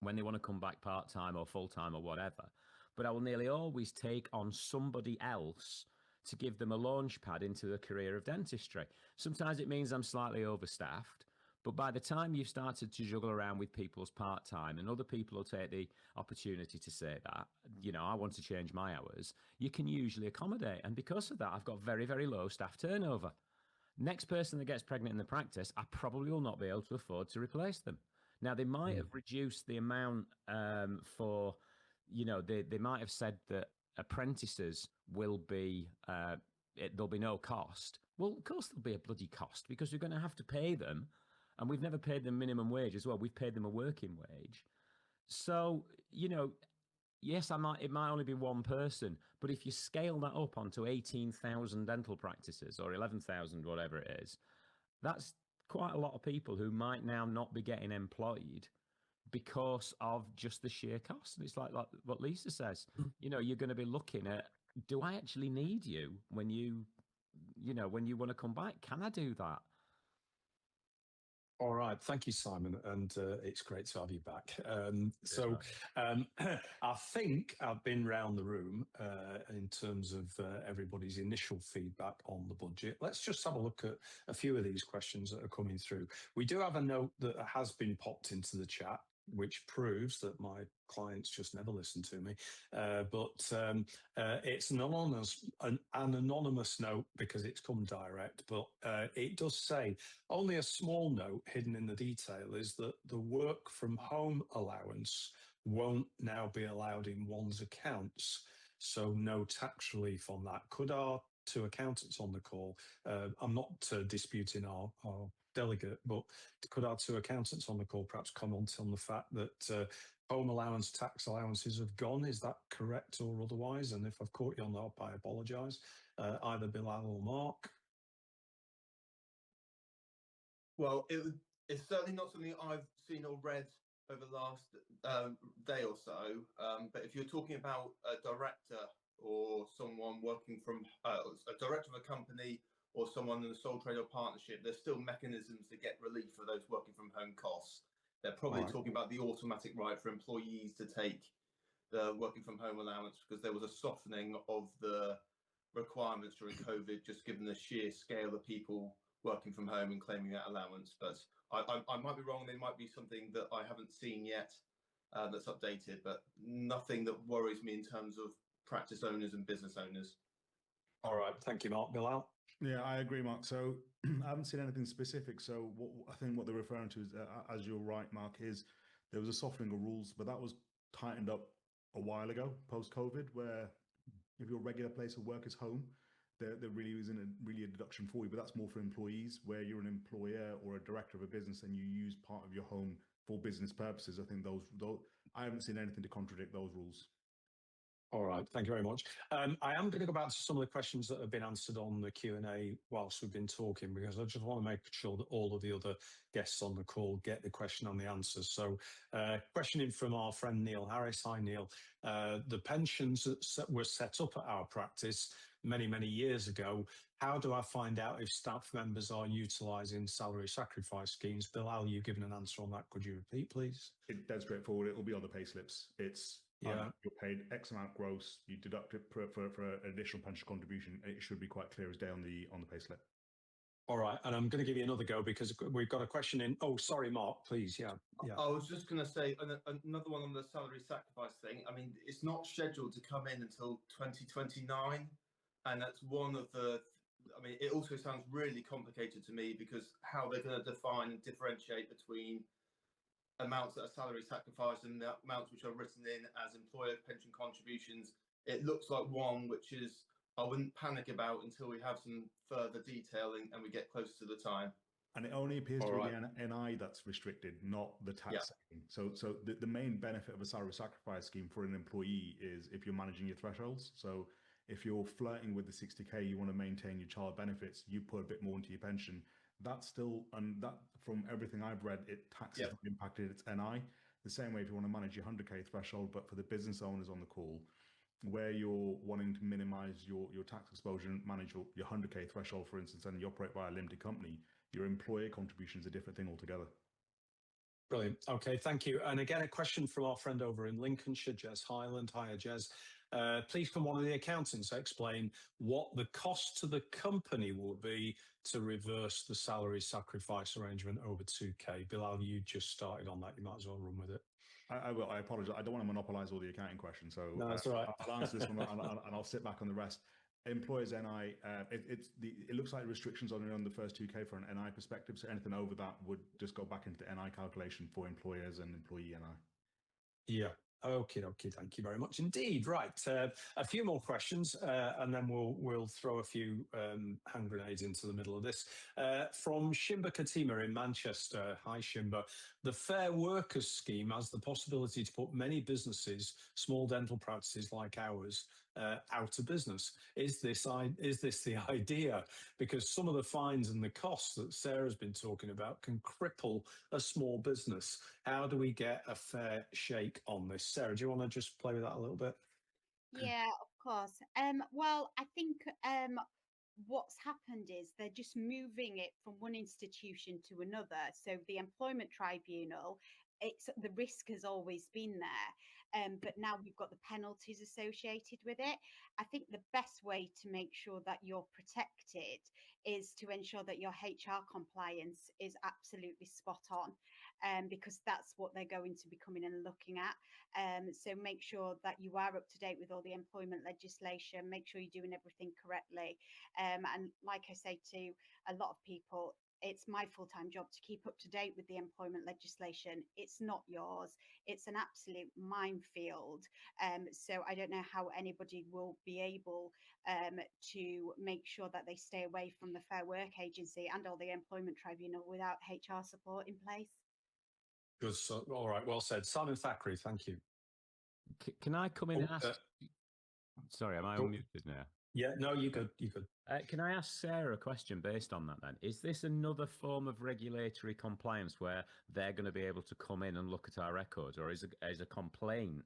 when they want to come back part-time or full-time or whatever. But I will nearly always take on somebody else to give them a launch pad into the career of dentistry. Sometimes it means I'm slightly overstaffed, but by the time you've started to juggle around with people's part-time and other people will take the opportunity to say that, I want to change my hours, you can usually accommodate. And because of that, I've got very, very low staff turnover. Next person that gets pregnant in the practice, I probably will not be able to afford to replace them. Now, they might have reduced the amount for, they might have said that apprentices will be, there'll be no cost. Well, of course there'll be a bloody cost because we're going to have to pay them. And we've never paid them minimum wage as well. We've paid them a working wage. So, yes, it might only be one person, but if you scale that up onto 18,000 dental practices or 11,000, whatever it is, that's quite a lot of people who might now not be getting employed because of just the sheer cost. And it's like what Lisa says, you're going to be looking at, do I actually need you when you want to come back? Can I do that? All right. Thank you, Simon. And it's great to have you back. I think I've been round the room in terms of everybody's initial feedback on the budget. Let's just have a look at a few of these questions that are coming through. We do have a note that has been popped into the chat, which proves that my clients just never listen to me. It's an anonymous note because it's come direct, but it does say, only a small note hidden in the detail is that the work from home allowance won't now be allowed in one's accounts, so no tax relief on that. Could our two accountants on the call, I'm not disputing our delegate, but could our two accountants on the call perhaps comment on the fact that home allowance tax allowances have gone? Is that correct or otherwise? And if I've caught you on that, I apologise. Either Bilal or Mark. Well, it's certainly not something I've seen or read over the last day or so. But if you're talking about a director or someone working from a director of a company or someone in a sole trader partnership, there's still mechanisms to get relief for those working from home costs. They're probably talking about the automatic right for employees to take the working from home allowance because there was a softening of the requirements during COVID, just given the sheer scale of people working from home and claiming that allowance. But I might be wrong. There might be something that I haven't seen yet that's updated, but nothing that worries me in terms of practice owners and business owners. All right. Thank you, Mark. Bilal? Yeah, I agree, Mark. So I haven't seen anything specific. So I think what they're referring to is, as you're right, Mark, is there was a softening of rules, but that was tightened up a while ago, post-COVID, where If your regular place of work is home, there really isn't really a deduction for you, but that's more for employees. Where you're an employer or a director of a business and you use part of your home for business purposes, I think those I haven't seen anything to contradict those rules. All right, thank you very much. I am going to go back to some of the questions that have been answered on the Q&A whilst we've been talking, because I just want to make sure that all of the other guests on the call get the question and the answers. So questioning from our friend Neil Harris. Hi, Neil. The pensions that were set up at our practice many, many years ago, how do I find out if staff members are utilising salary sacrifice schemes? Bilal, you've given an answer on that. Could you repeat, please? It's dead straightforward. It will be on the pay slips. It's you're paid X amount gross. You deduct it for an additional pension contribution. It should be quite clear as day on the pay slip. All right, and I'm going to give you another go because we've got a question in. Oh, sorry, Mark, please. Yeah. I was just going to say another one on the salary sacrifice thing. I mean, it's not scheduled to come in until 2029, and that's one of the. I mean, it also sounds really complicated to me because how they're going to define and differentiate between amounts that are salary sacrifice and the amounts which are written in as employer pension contributions. It looks like one which is I wouldn't panic about until we have some further detailing and we get closer to the time. And it only appears to be the NI that's restricted, not the tax saving. So the main benefit of a salary sacrifice scheme for an employee is if you're managing your thresholds. So if you're flirting with the 60K, you want to maintain your child benefits, you put a bit more into your pension. That's still, and that from everything I've read, tax is not impacted, it's NI. The same way if you want to manage your 100K threshold, but for the business owners on the call, where you're wanting to minimize your tax exposure and manage your 100K threshold, for instance, and you operate via a limited company, your employer contribution is a different thing altogether. Brilliant. Okay, thank you. And again, a question from our friend over in Lincolnshire, Jez Highland. Hiya, Jez. Please, can one of the accountants explain what the cost to the company will be to reverse the salary sacrifice arrangement over 2K? Bilal, you just started on that. You might as well run with it. I will. I apologize. I don't want to monopolize all the accounting questions. So no, that's all right. I'll answer this one and I'll sit back on the rest. Employers NI, it looks like restrictions on the first 2K for an NI perspective. So anything over that would just go back into the NI calculation for employers and employee NI. Yeah. Okay. Thank you very much indeed. Right. A few more questions, and then we'll throw a few hand grenades into the middle of this. From Shimba Katima in Manchester. Hi, Shimba. The Fair Workers Scheme has the possibility to put many businesses, small dental practices like ours, out of business. Is this the idea? Because some of the fines and the costs that Sarah's been talking about can cripple a small business. How do we get a fair shake on this? Sarah, do you want to just play with that a little bit? Yeah, of course. Well, I think what's happened is they're just moving it from one institution to another. So the employment tribunal, the risk has always been there, but now we've got the penalties associated with it. I think the best way to make sure that you're protected is to ensure that your HR compliance is absolutely spot on, because that's what they're going to be coming and looking at. So make sure that you are up to date with all the employment legislation, make sure you're doing everything correctly. And like I say to a lot of people, it's my full-time job to keep up to date with the employment legislation. It's not yours. It's an absolute minefield. So I don't know how anybody will be able to make sure that they stay away from the Fair Work Agency and or the Employment Tribunal without HR support in place. Good. So, all right. Well said. Simon Thackeray, thank you. Can I come in and ask? Sorry, am I unmuted now? Yeah, no, you could. Can I ask Sarah a question based on that then? Is this another form of regulatory compliance where they're going to be able to come in and look at our records, or is a complaint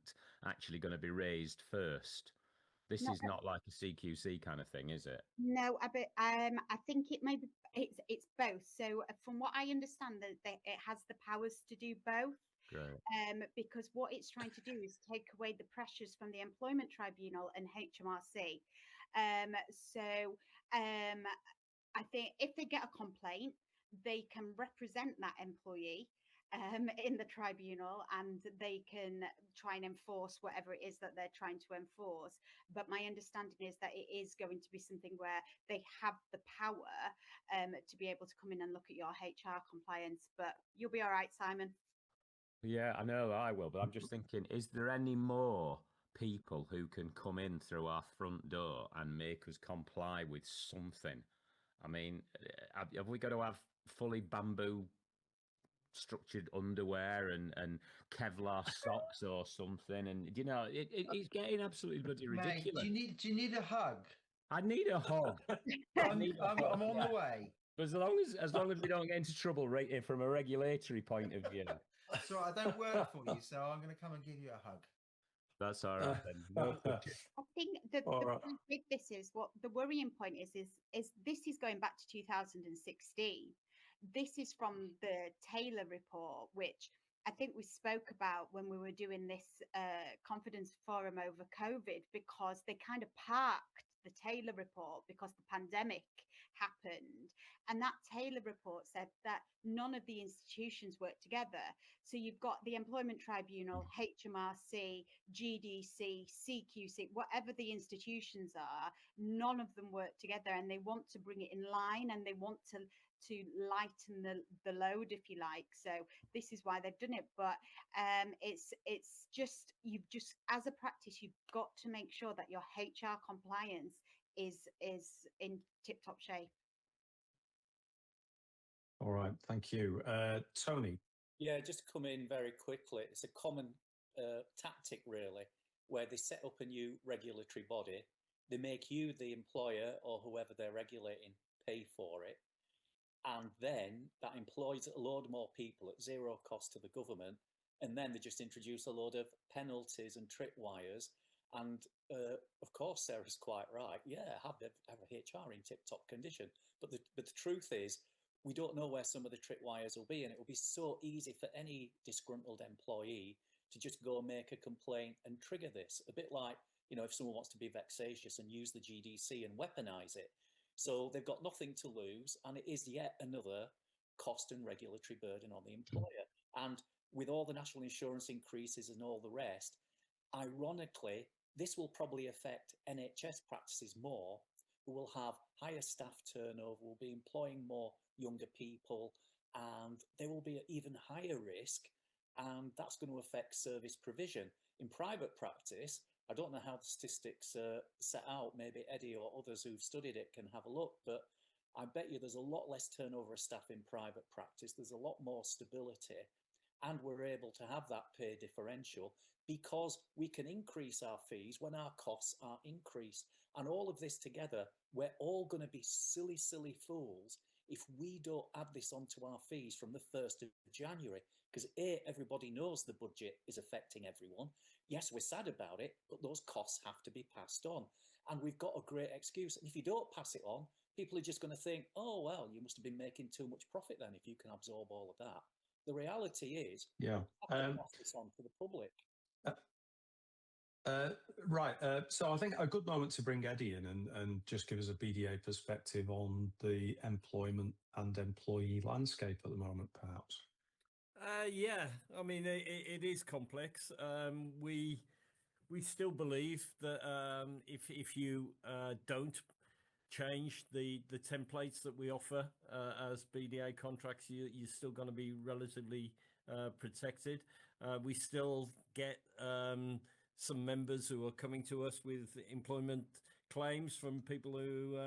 actually going to be raised first? This is not like a CQC kind of thing, is it? No, I think it may be. It's both. So from what I understand, that it has the powers to do both. Great. Because what it's trying to do is take away the pressures from the Employment Tribunal and HMRC. So I think if they get a complaint, they can represent that employee in the tribunal, and they can try and enforce whatever it is that they're trying to enforce. But my understanding is that it is going to be something where they have the power to be able to come in and look at your HR compliance. But you'll be all right, Simon. Yeah, I know I will, but I'm just thinking, is there any more people who can come in through our front door and make us comply with something. I mean, have we got to have fully bamboo structured underwear and Kevlar socks or something? And you know, it's getting absolutely bloody ridiculous. Mate, do you need a hug? I need a hug. I'm on the way. But as long as we don't get into trouble from a regulatory point of view. So I don't work for you, so I'm going to come and give you a hug. That's all right then. No touching. I think the point with this is what the worrying point is this is going back to 2016. This is from the Taylor report, which I think we spoke about when we were doing this confidence forum over COVID, because they kind of parked the Taylor report because the pandemic happened. And that Taylor report said that none of the institutions work together. So you've got the Employment Tribunal, HMRC, GDC, CQC, whatever the institutions are, none of them work together, and they want to bring it in line, and they want to lighten the load, if you like. So this is why they've done it. But it's just, you've just, as a practice, you've got to make sure that your HR compliance is in tip-top shape. All right, thank you. Tony. Yeah, just to come in very quickly. It's a common tactic, really, where they set up a new regulatory body. They make you, the employer, or whoever they're regulating, pay for it. And then that employs a load more people at zero cost to the government. And then they just introduce a load of penalties and tripwires. And of course, Sarah's quite right. Yeah, have a HR in tip-top condition. But the truth is, we don't know where some of the tripwires will be. And it will be so easy for any disgruntled employee to just go make a complaint and trigger this. A bit like, you know, if someone wants to be vexatious and use the GDC and weaponize it. So they've got nothing to lose, and it is yet another cost and regulatory burden on the employer. And with all the national insurance increases and all the rest, ironically, this will probably affect NHS practices more, who will have higher staff turnover, will be employing more younger people, and they will be at even higher risk, and that's going to affect service provision. In private practice, I don't know how the statistics are set out. Maybe Eddie or others who've studied it can have a look, but I bet you there's a lot less turnover of staff in private practice. There's a lot more stability, and we're able to have that pay differential because we can increase our fees when our costs are increased. And all of this together, we're all going to be silly, silly fools if we don't add this onto our fees from the 1st of January. Because everybody knows the budget is affecting everyone. Yes, we're sad about it, but those costs have to be passed on. And we've got a great excuse. And if you don't pass it on, people are just going to think, oh, well, you must have been making too much profit then if you can absorb all of that. The reality is, yeah, pass this on to the public. Right. So I think a good moment to bring Eddie in and just give us a BDA perspective on the employment and employee landscape at the moment, perhaps. Yeah, I mean, it is complex. We still believe that if you don't change the templates that we offer as BDA contracts, you're still going to be relatively protected. We still get some members who are coming to us with employment claims from people who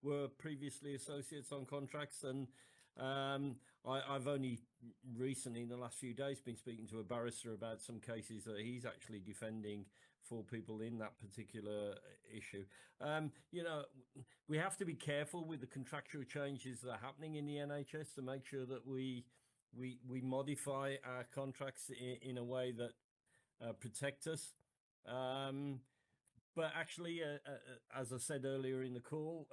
were previously associates on contracts, and I've only recently, in the last few days, been speaking to a barrister about some cases that he's actually defending for people in that particular issue. You know, we have to be careful with the contractual changes that are happening in the NHS to make sure that we modify our contracts in a way that protect us. But actually, as I said earlier in the call,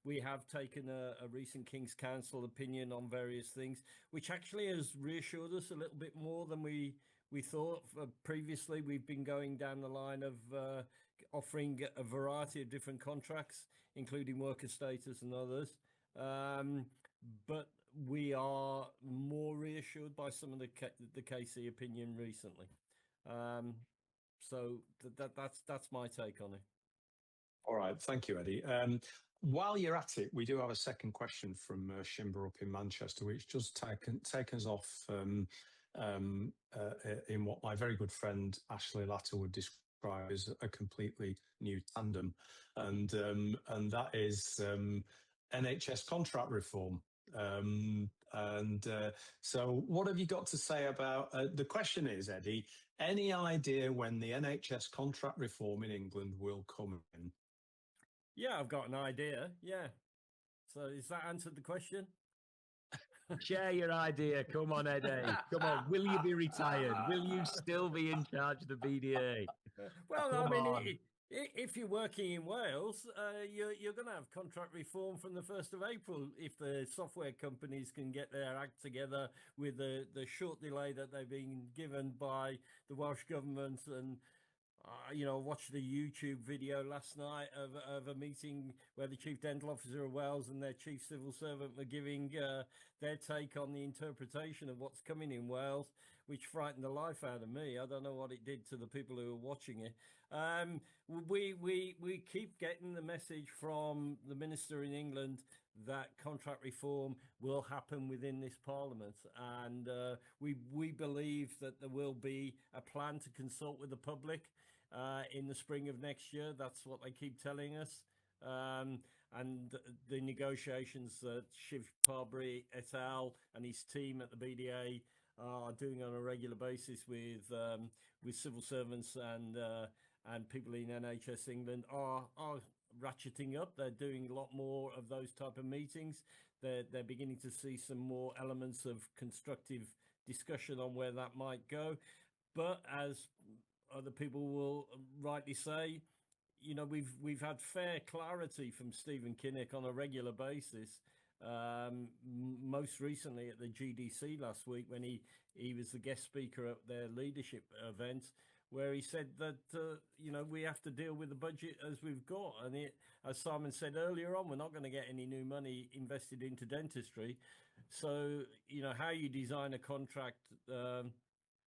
we have taken a recent King's Council opinion on various things, which actually has reassured us a little bit more than we thought. Previously, we've been going down the line of offering a variety of different contracts, including worker status and others. But we are more reassured by some of the KC opinion recently. So that's my take on it. All right, thank you, Eddie. While you're at it, we do have a second question from Shimber up in Manchester, which just take us off in what my very good friend Ashley Latter would describe is a completely new tandem, and that is NHS contract reform. So what have you got to say about the question is, Eddie, any idea when the NHS contract reform in England will come in? Yeah, I've got an idea. Yeah. So is that answered the question? Share your idea. Come on, Eddie. Come on. Will you be retired? Will you still be in charge of the BDA? Well, Come I mean, on. if you're working in Wales, you're going to have contract reform from the 1st of April if the software companies can get their act together with the short delay that they've been given by the Welsh government. And watched the YouTube video last night of a meeting where the Chief Dental Officer of Wales and their Chief Civil Servant were giving their take on the interpretation of what's coming in Wales, which frightened the life out of me. I don't know what it did to the people who were watching it. We keep getting the message from the Minister in England that contract reform will happen within this Parliament, and we believe that there will be a plan to consult with the public in the spring of next year. That's what they keep telling us. And the negotiations that Shiv Parbury et al. And his team at the BDA are doing on a regular basis with civil servants and people in NHS England are ratcheting up. They're doing a lot more of those type of meetings. They're beginning to see some more elements of constructive discussion on where that might go. But as other people will rightly say, we've had fair clarity from Stephen Kinnock on a regular basis. Most recently at the GDC last week, when he was the guest speaker at their leadership event, where he said that we have to deal with the budget as we've got, and as Simon said earlier on, we're not going to get any new money invested into dentistry. So how you design a contract.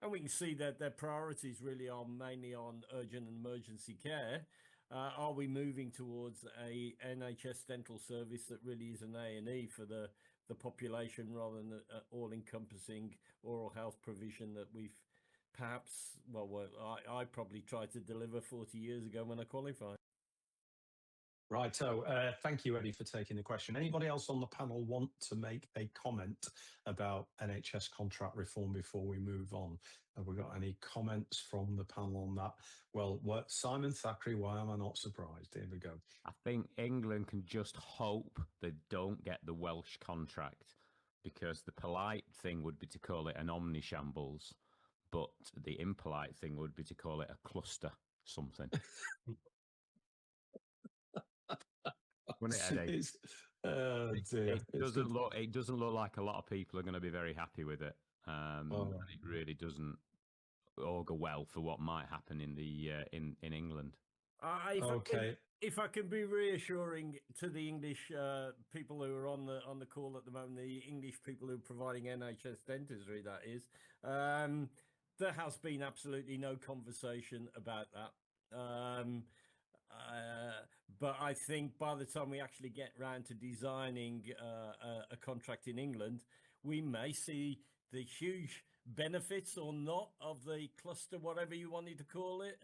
And we can see that their priorities really are mainly on urgent and emergency care. Are we moving towards a NHS dental service that really is an A&E for the population rather than all-encompassing oral health provision that we've perhaps, I probably tried to deliver 40 years ago when I qualified. Right. So thank you, Eddie, for taking the question. Anybody else on the panel want to make a comment about NHS contract reform before we move on? Have we got any comments from the panel on that? Well, Simon Thackeray, why am I not surprised? Here we go. I think England can just hope they don't get the Welsh contract, because the polite thing would be to call it an omnishambles, but the impolite thing would be to call it a cluster something. Wouldn't it, Eddie? It doesn't look like a lot of people are going to be very happy with it. And it really doesn't augur well for what might happen in the in England. If I can be reassuring to the English people who are on the call at the moment, the English people who are providing NHS dentistry, that is, there has been absolutely no conversation about that. But I think by the time we actually get round to designing a contract in England, we may see the huge benefits or not of the cluster, whatever you wanted to call it,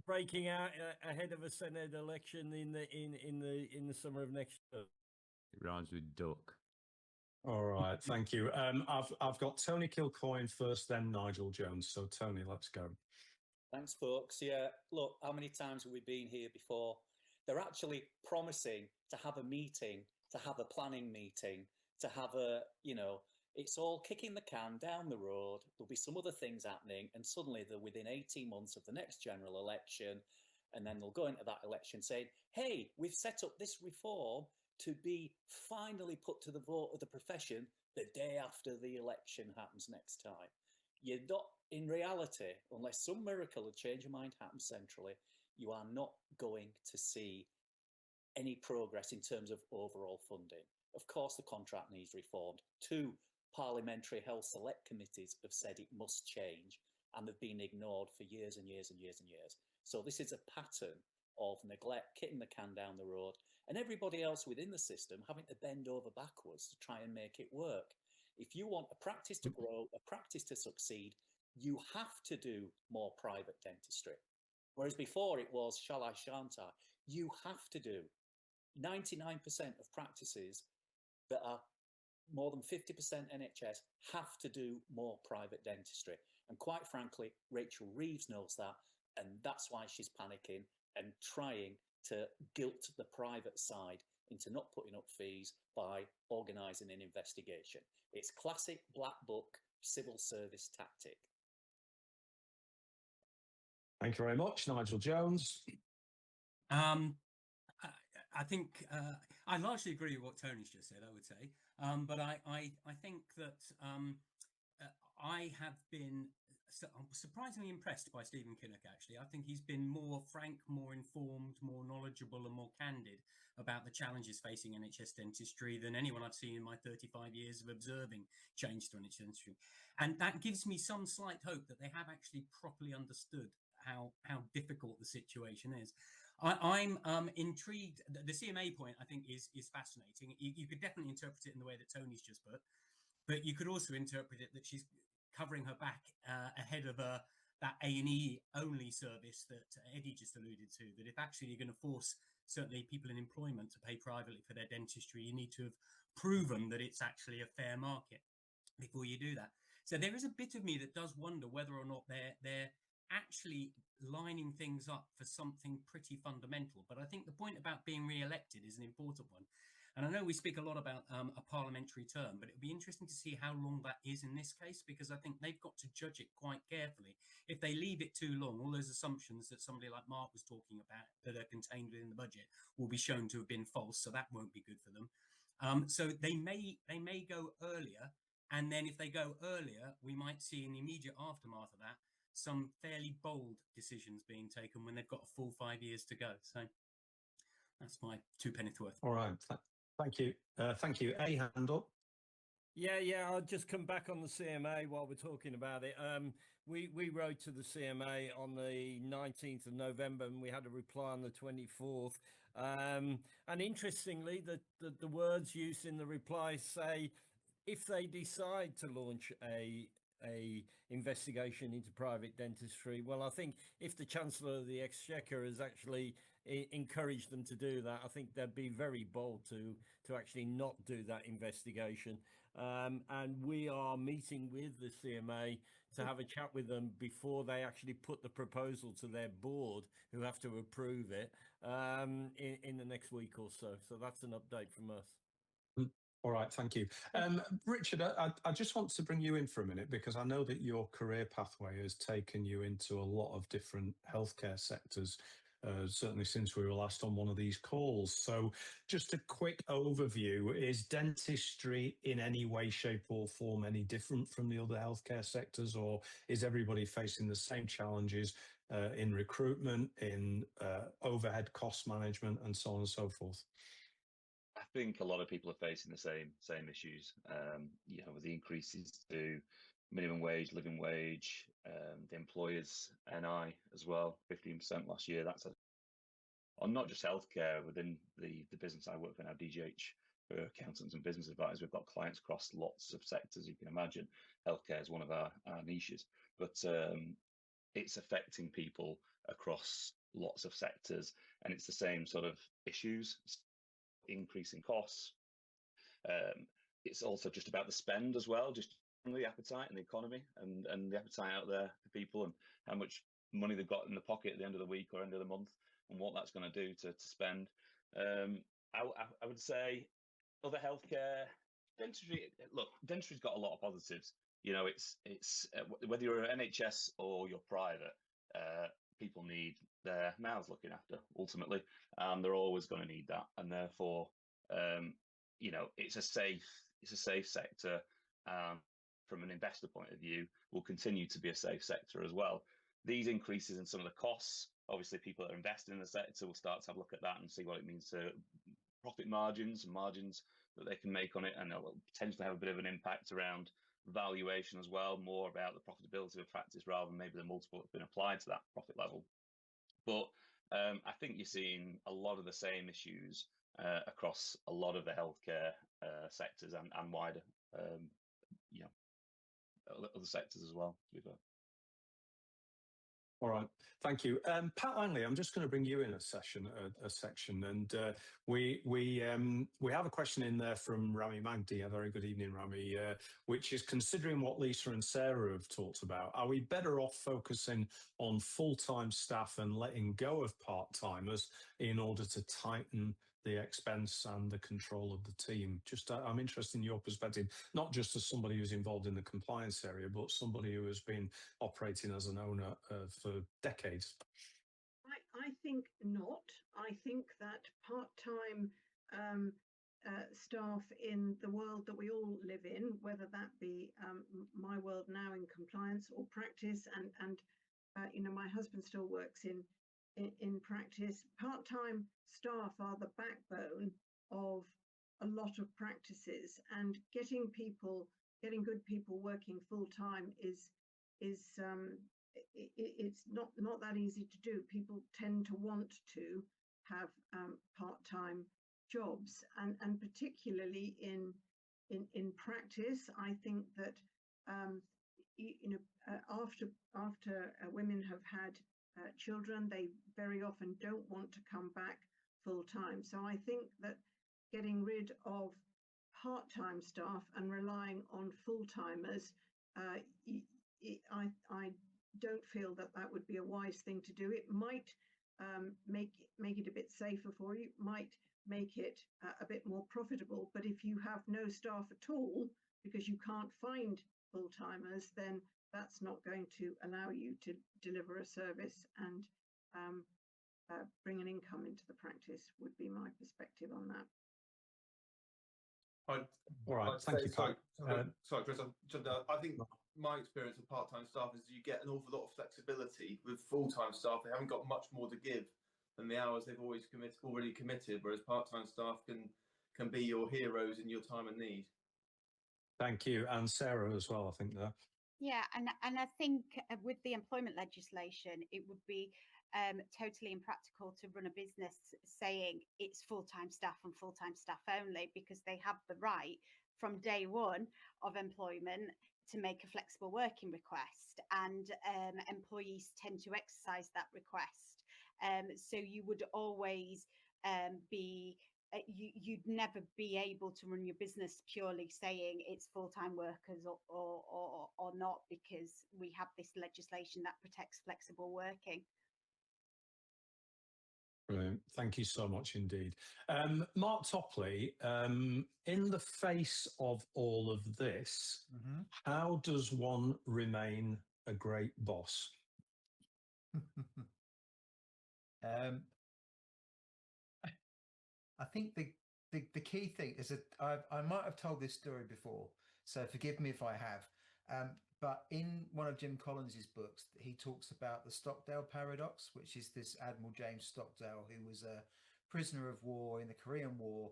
breaking out ahead of a Senate election in the summer of next year. It rhymes with duck. All right, thank you. I've got Tony Kilcoyne first, then Nigel Jones. So Tony, let's go. Thanks, folks. Yeah, look, how many times have we been here before? They're actually promising to have a meeting, to have a planning meeting, to have it's all kicking the can down the road. There'll be some other things happening, and suddenly they're within 18 months of the next general election, and then they'll go into that election saying, hey, we've set up this reform to be finally put to the vote of the profession the day after the election happens next time. You're not, in reality, unless some miracle or change of mind happens centrally, you are not going to see any progress in terms of overall funding. Of course, the contract needs reformed. 2 parliamentary health select committees have said it must change, and they've been ignored for years and years and years and years. So this is a pattern of neglect, kicking the can down the road, and everybody else within the system having to bend over backwards to try and make it work. If you want a practice to grow, a practice to succeed, you have to do more private dentistry. Whereas before it was, shall I, shan't I? You have to do. 99% of practices that are more than 50% NHS have to do more private dentistry. And quite frankly, Rachel Reeves knows that, and that's why she's panicking and trying to guilt the private side into not putting up fees by organising an investigation. It's classic black book civil service tactic. Thank you very much, Nigel Jones. I think I largely agree with what Tony's just said, I would say. But I think that I have been surprisingly impressed by Stephen Kinnock, actually. I think he's been more frank, more informed, more knowledgeable and more candid about the challenges facing NHS dentistry than anyone I've seen in my 35 years of observing change to NHS dentistry. And that gives me some slight hope that they have actually properly understood how difficult the situation is. I'm intrigued. The CMA point, I think, is fascinating. You could definitely interpret it in the way that Tony's just put, but you could also interpret it that she's covering her back ahead of that A&E only service that Eddie just alluded to, that if actually you're going to force certainly people in employment to pay privately for their dentistry, you need to have proven that it's actually a fair market before you do that. So there is a bit of me that does wonder whether or not they're actually lining things up for something pretty fundamental. But I think the point about being re-elected is an important one. And I know we speak a lot about a parliamentary term, but it'll be interesting to see how long that is in this case, because I think they've got to judge it quite carefully. If they leave it too long, all those assumptions that somebody like Mark was talking about that are contained within the budget will be shown to have been false. So that won't be good for them. So they may go earlier. And then if they go earlier, we might see in the immediate aftermath of that some fairly bold decisions being taken when they've got a full 5 years to go. So that's my two penny's worth. All right. Thank you. Thank you. A hand up. Yeah, I'll just come back on the CMA while we're talking about it. We wrote to the CMA on the 19th of November and we had a reply on the 24th. And interestingly, the words used in the reply say, if they decide to launch a investigation into private dentistry, well, I think if the Chancellor of the Exchequer has actually encouraged them to do that, I think they'd be very bold to actually not do that investigation. And we are meeting with the CMA to have a chat with them before they actually put the proposal to their board, who have to approve it in the next week or so. So that's an update from us. All right, thank you. Richard, I just want to bring you in for a minute because I know that your career pathway has taken you into a lot of different healthcare sectors, certainly since we were last on one of these calls. So just a quick overview, is dentistry in any way, shape or form any different from the other healthcare sectors, or is everybody facing the same challenges in recruitment, in overhead cost management and so on and so forth? I think a lot of people are facing the same issues. With the increases to minimum wage, living wage, the employers NI as well, 15% last year. That's on not just healthcare, within the business I work for now, DGH, for accountants and business advisors. We've got clients across lots of sectors, you can imagine. Healthcare is one of our niches, but it's affecting people across lots of sectors, and it's the same sort of issues. Increasing costs. It's also just about the spend as well, just the appetite and the economy and the appetite out there for people and how much money they've got in the pocket at the end of the week or end of the month and what that's going to do to spend. I would say other healthcare, dentistry. Look, dentistry's got a lot of positives. It's whether you're an NHS or you're private, people need their mouths looking after ultimately, and they're always going to need that, and therefore it's a safe sector. From an investor point of view, will continue to be a safe sector as well. These increases in some of the costs, obviously people that are investing in the sector will start to have a look at that and see what it means to profit margins and margins that they can make on it, and it'll potentially have a bit of an impact around valuation as well, more about the profitability of practice rather than maybe the multiple that's been applied to that profit level. But I think you're seeing a lot of the same issues across a lot of the healthcare sectors and wider, other sectors as well, to be fair. All right, thank you, Pat Langley. I'm just going to bring you in a section, and we have a question in there from Rami Magdi. A very good evening, Rami. Which is, considering what Lisa and Sarah have talked about, are we better off focusing on full-time staff and letting go of part-timers in order to tighten the expense and the control of the team? Just, I'm interested in your perspective, not just as somebody who's involved in the compliance area, but somebody who has been operating as an owner for decades. I think not. I think that part-time staff in the world that we all live in, whether that be my world now in compliance or practice, and you know, my husband still works in practice. Part-time staff are the backbone of a lot of practices, and getting good people working full-time is it's not that easy to do. People tend to want to have part-time jobs, and particularly in practice, I think that you know, after women have had children, they very often don't want to come back full-time. So I think that getting rid of part-time staff and relying on full-timers, I don't feel that that would be a wise thing to do. It might make it a bit safer for you, might make it a bit more profitable. But if you have no staff at all because you can't find full-timers, then that's not going to allow you to deliver a service and bring an income into the practice, would be my perspective on that. All right, thank you, Pat. Sorry, Chris. I think my experience of part-time staff is you get an awful lot of flexibility. With full-time staff, they haven't got much more to give than the hours they've already committed, whereas part-time staff can be your heroes in your time of need. Thank you, and Sarah as well, I think there. Yeah, and I think with the employment legislation, it would be totally impractical to run a business saying it's full-time staff and full-time staff only, because they have the right from day one of employment to make a flexible working request, and employees tend to exercise that request. So you would always you'd never be able to run your business purely saying it's full-time workers or not, because we have this legislation that protects flexible working. Brilliant. Thank you so much indeed. Mark Topley, in the face of all of this, how does one remain a great boss? I think the key thing is that I might have told this story before, so forgive me if I have. But in one of Jim Collins's books, he talks about the Stockdale paradox, which is this Admiral James Stockdale, who was a prisoner of war in the Korean War.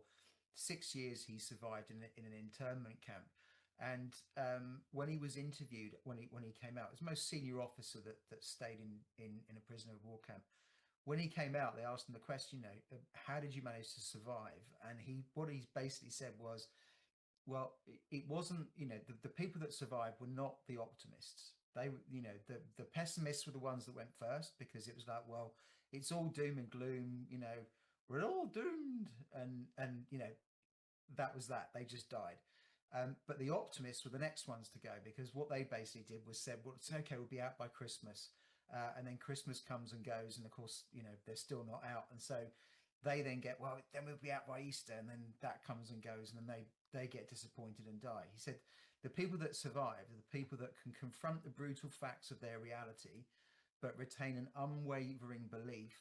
6 years he survived in an internment camp. And when he was interviewed, when he came out, he was the most senior officer that stayed in a prisoner of war camp. When he came out, they asked him the question, you know, how did you manage to survive? And what he basically said was, well, it wasn't, you know, the people that survived were not the optimists. They, you know, the pessimists were the ones that went first, because it was like, well, it's all doom and gloom, you know, we're all doomed. And you know, that was that. They just died. But the optimists were the next ones to go, because what they basically did was said, well, it's okay, we'll be out by Christmas. And then Christmas comes and goes, and of course, you know, they're still not out. And so they then get, well, then we'll be out by Easter, and then that comes and goes, and then they get disappointed and die. He said the people that survive are the people that can confront the brutal facts of their reality, but retain an unwavering belief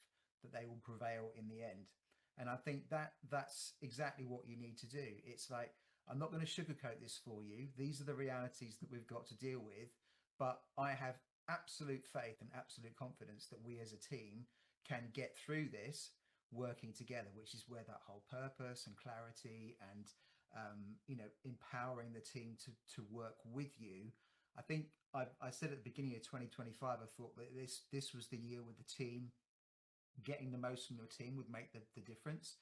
that they will prevail in the end. And I think that's exactly what you need to do. It's like, I'm not going to sugarcoat this for you. These are the realities that we've got to deal with, but I have absolute faith and absolute confidence that we as a team can get through this working together, which is where that whole purpose and clarity and you know, empowering the team to work with you. I think I said at the beginning of 2025, I thought that this was the year with the team. Getting the most from your team would make the difference.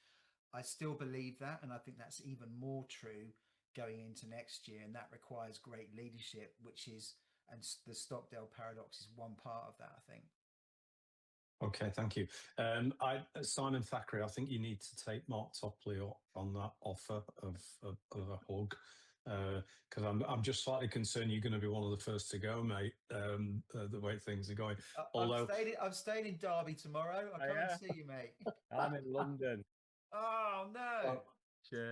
I still believe that, and I think that's even more true going into next year, and that requires great leadership, which is, and the Stockdale paradox is one part of that, I think. Okay, thank you. Simon Thackeray, I think you need to take Mark Topley on that offer of a hug, because I'm just slightly concerned you're going to be one of the first to go, mate. The way things are going. Although I'm staying in Derby tomorrow. I'll come and see you, mate. I'm in London. Oh no.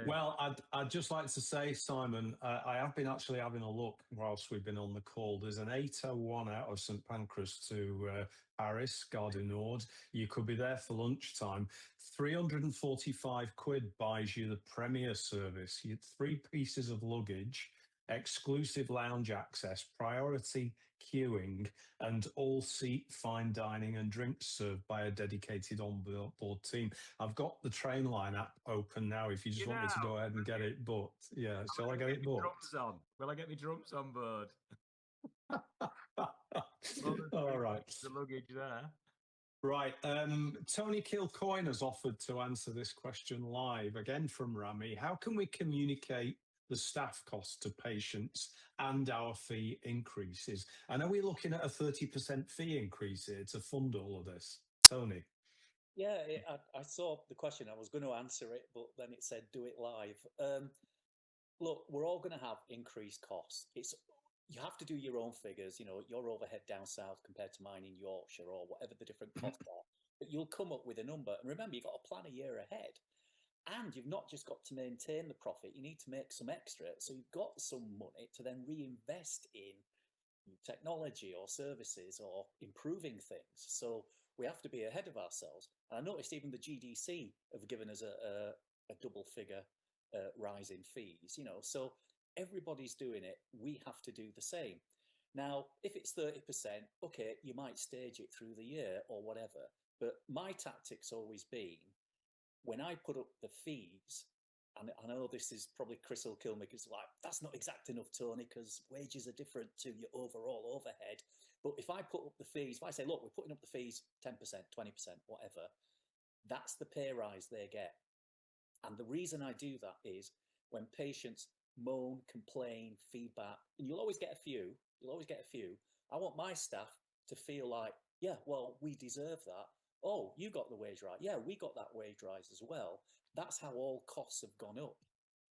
Well, I'd just like to say, Simon, I have been actually having a look whilst we've been on the call. There's an 8:01 out of St Pancras to Paris, Gare du Nord. You could be there for lunchtime. 345 quid buys you the Premier service. You get 3 pieces of luggage, exclusive lounge access, priority queuing, and all-seat fine dining and drinks served by a dedicated on-board team. I've got the Trainline app open now if you just want me to go ahead and get it booked. Yeah, shall I get it booked? Drums on. Will I get my drums on board? All right. The luggage there. Right. Tony Kilcoyne has offered to answer this question live, again from Rami. How can we communicate the staff costs to patients and our fee increases? And are we looking at a 30% fee increase here to fund all of this? Tony? Yeah, I saw the question. I was going to answer it, but then it said do it live. Look, we're all going to have increased costs. You have to do your own figures, your overhead down south compared to mine in Yorkshire or whatever the different costs are. But you'll come up with a number. And remember, you've got to plan a year ahead. And you've not just got to maintain the profit, you need to make some extra. So you've got some money to then reinvest in technology or services or improving things. So we have to be ahead of ourselves. And I noticed even the GDC have given us a double figure rise in fees, so everybody's doing it. We have to do the same. Now, if it's 30%, okay, you might stage it through the year or whatever. But my tactic's always been, when I put up the fees, and I know this is probably Chris will kill me because that's not exact enough, Tony, because wages are different to your overall overhead. But if I put up the fees, if I say, look, we're putting up the fees 10%, 20%, whatever, that's the pay rise they get. And the reason I do that is when patients moan, complain, feedback, and you'll always get a few, I want my staff to feel like, yeah, well, we deserve that. Oh, you got the wage rise. Yeah, we got that wage rise as well. That's how all costs have gone up.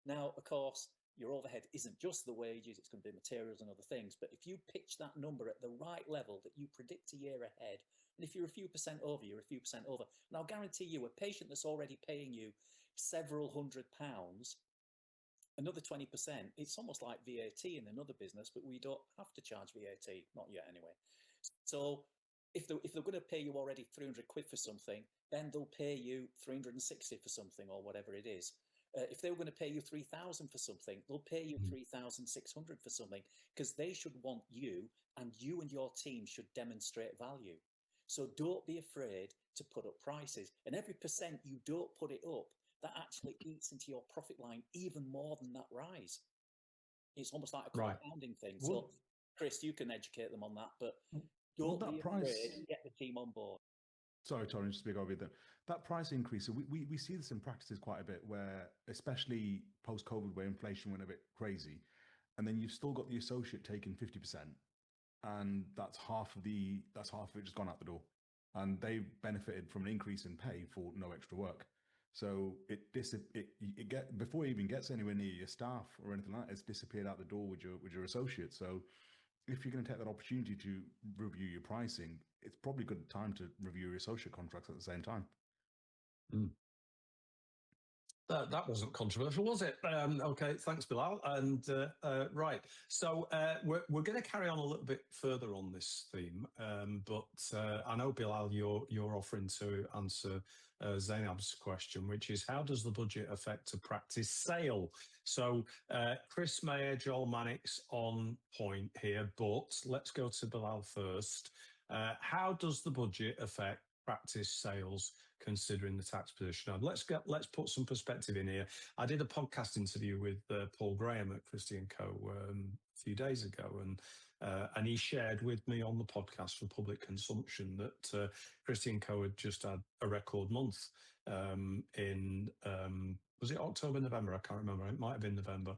Now, of course, your overhead isn't just the wages, it's going to be materials and other things. But if you pitch that number at the right level that you predict a year ahead, and if you're a few percent over, you're a few percent over. And I'll guarantee you, a patient that's already paying you several £100s, another 20%, it's almost like VAT in another business, but we don't have to charge VAT, not yet anyway. So if they're going to pay you already 300 quid for something, then they'll pay you 360 for something or whatever it is. If they were going to pay you 3,000 for something, they'll pay you 3,600 for something, because they should want you, and you and your team should demonstrate value. So don't be afraid to put up prices. And every percent you don't put it up, that actually eats into your profit line even more than that rise. It's almost like a compounding thing. So, Chris, you can educate them on that, but don't be afraid to get the team on board. Sorry, Tony, just to speak over you. That price increase, so we see this in practices quite a bit, where especially post-COVID, where inflation went a bit crazy, and then you've still got the associate taking 50%, and that's half of it just gone out the door, and they benefited from an increase in pay for no extra work. So before it even gets anywhere near your staff or anything like that, it's disappeared out the door with your associate. So if you're going to take that opportunity to review your pricing, it's probably a good time to review your associate contracts at the same time. That wasn't controversial, was it? Okay, thanks, Bilal. And right, so we're going to carry on a little bit further on this theme, but I know, Bilal, you're offering to answer Zainab's question, which is, how does the budget affect a practice sale? So Chris Mayer, Joel Mannix on point here, but let's go to Bilal first. How does the budget affect practice sales, considering the tax position? And let's put some perspective in here. I did a podcast interview with Paul Graham at Christie & Co. A few days ago, and he shared with me on the podcast for public consumption that Christie & Co. had just had a record month in was it October, November? I can't remember. It might have been November.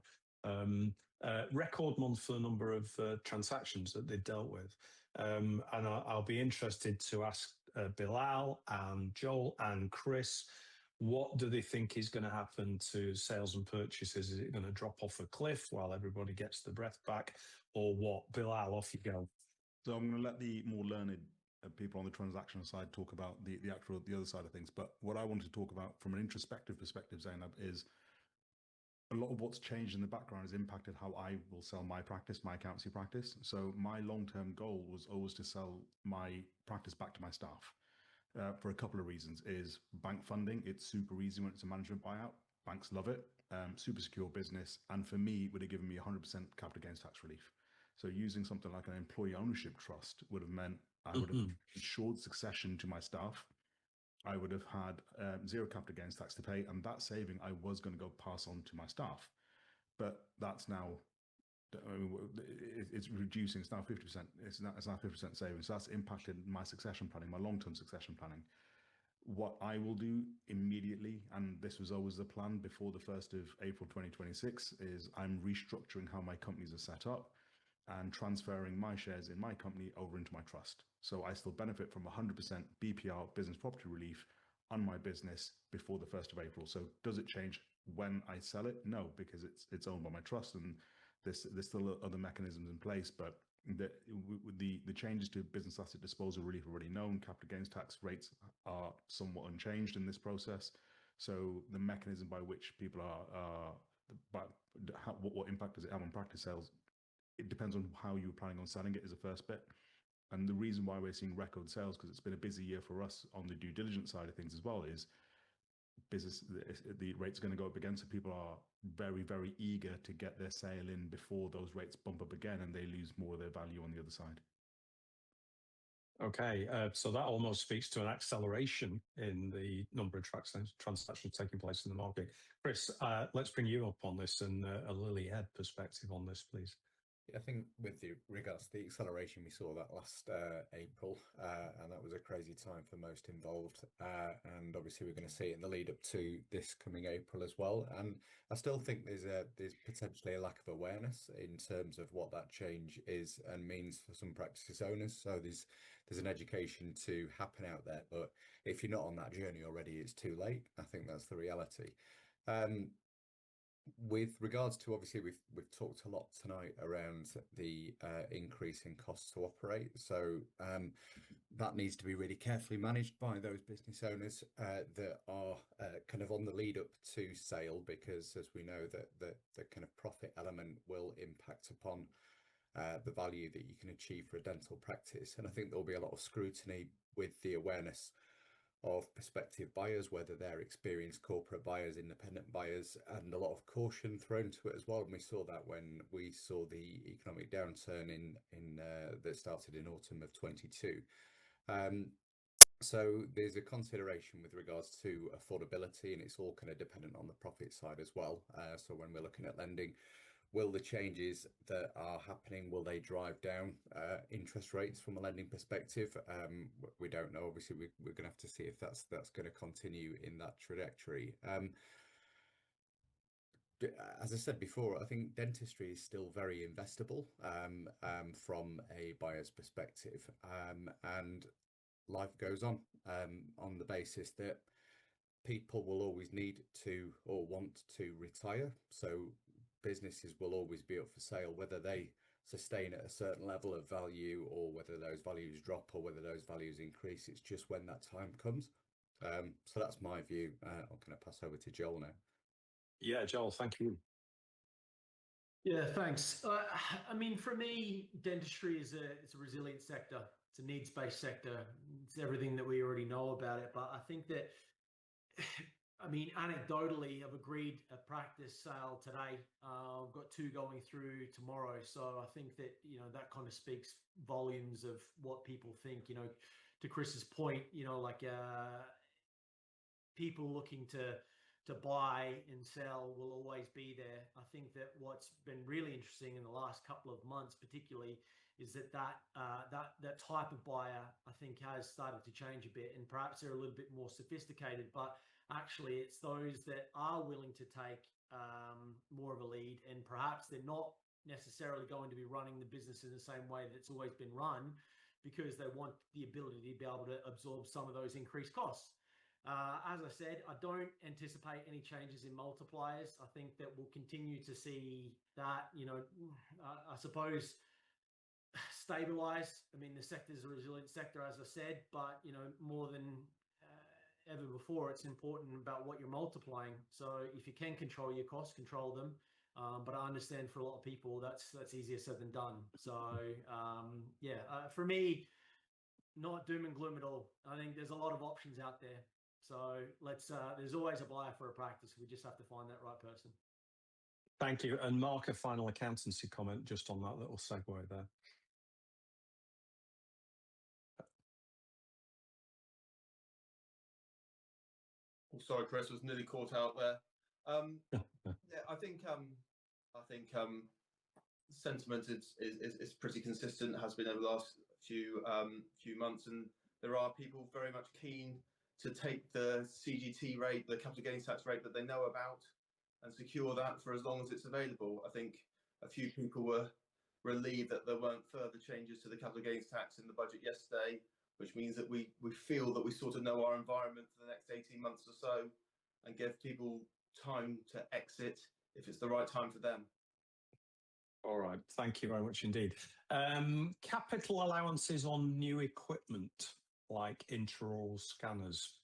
Record month for the number of transactions that they dealt with. And I'll be interested to ask Bilal and Joel and Chris. What do they think is going to happen to sales and purchases? Is it going to drop off a cliff while everybody gets the breath back, or what? Bilal, off you go. So I'm going to let the more learned people on the transactional side talk about the other side of things. But what I want to talk about from an introspective perspective, Zainab, is a lot of what's changed in the background has impacted how I will sell my practice, my accountancy practice. So my long-term goal was always to sell my practice back to my staff. For a couple of reasons. Is bank funding, it's super easy when it's a management buyout. Banks love it. Super secure business. And for me, it would have given me 100% capital gains tax relief. So using something like an employee ownership trust would have meant I would have ensured succession to my staff. I would have had zero capital gains tax to pay, and that saving I was going to go pass on to my staff. But that's now, it's reducing. It's now 50%. It's now 50% savings. So that's impacted my succession planning, my long-term succession planning. What I will do immediately, and this was always the plan before the 1st of April 2026, is I'm restructuring how my companies are set up and transferring my shares in my company over into my trust. So I still benefit from 100% BPR, business property relief, on my business before the 1st of April. So does it change when I sell it? No, because it's owned by my trust, and there's still other mechanisms in place. But the changes to business asset disposal relief are already known. Capital gains tax rates are somewhat unchanged in this process. So the mechanism by which people what impact does it have on practice sales? It depends on how you're planning on selling it, is the first bit. And the reason why we're seeing record sales, because it's been a busy year for us on the due diligence side of things as well, is business, the rates are going to go up again. So people are very, very eager to get their sale in before those rates bump up again and they lose more of their value on the other side. Okay, so that almost speaks to an acceleration in the number of transactions taking place in the market. Chris, let's bring you up on this and a Lily Head perspective on this, please. I think with regards to the acceleration, we saw that last April, and that was a crazy time for most involved. And obviously, we're going to see it in the lead up to this coming April as well. And I still think there's potentially a lack of awareness in terms of what that change is and means for some practice owners. So there's an education to happen out there, but if you're not on that journey already, it's too late. I think that's the reality. With regards to, obviously, we've talked a lot tonight around the increase in costs to operate. So that needs to be really carefully managed by those business owners that are kind of on the lead up to sale, because as we know that the kind of profit element will impact upon the value that you can achieve for a dental practice. And I think there'll be a lot of scrutiny with the awareness of prospective buyers, whether they're experienced corporate buyers, independent buyers, and a lot of caution thrown to it as well. And we saw that when we saw the economic downturn in that started in autumn of 22. So there's a consideration with regards to affordability, and it's all kind of dependent on the profit side as well. So when we're looking at lending, will the changes that are happening, will they drive down interest rates from a lending perspective? We don't know. Obviously, we're going to have to see if that's going to continue in that trajectory. As I said before, I think dentistry is still very investable from a buyer's perspective, and life goes on the basis that people will always need to or want to retire. So businesses will always be up for sale, whether they sustain at a certain level of value or whether those values drop or whether those values increase. It's just when that time comes. So that's my view. I'm going to pass over to Joel now. Yeah, Joel, thank you. Yeah, thanks. I mean, for me, dentistry it's a resilient sector. It's a needs-based sector. It's everything that we already know about it. But I think that, I mean, anecdotally, I've agreed a practice sale today. I've got 2 going through tomorrow. So I think that, that kind of speaks volumes of what people think. To Chris's point, like people looking to buy and sell will always be there. I think that what's been really interesting in the last couple of months, particularly, is that type of buyer, I think, has started to change a bit, and perhaps they're a little bit more sophisticated, but actually it's those that are willing to take more of a lead, and perhaps they're not necessarily going to be running the business in the same way that it's always been run, because they want the ability to be able to absorb some of those increased costs. As I said, I don't anticipate any changes in multipliers. I think that we'll continue to see that, I suppose, stabilize. I mean, the sector is a resilient sector, as I said, but, more than ever before, it's important about what you're multiplying. So if you can control your costs, control them. But I understand for a lot of people, that's easier said than done. So, for me, not doom and gloom at all. I think there's a lot of options out there. So there's always a buyer for a practice. We just have to find that right person. Thank you. And Mark, a final accountancy comment just on that little segue there. Oh, sorry, Chris, was nearly caught out there. I think sentiment is pretty consistent, has been over the last few months, and there are people very much keen to take the CGT rate, the capital gains tax rate that they know about, and secure that for as long as it's available. I think a few people were relieved that there weren't further changes to the capital gains tax in the budget yesterday, which means that we feel that we sort of know our environment for the next 18 months or so, and give people time to exit if it's the right time for them. All right. Thank you very much indeed. Capital allowances on new equipment like intraoral scanners.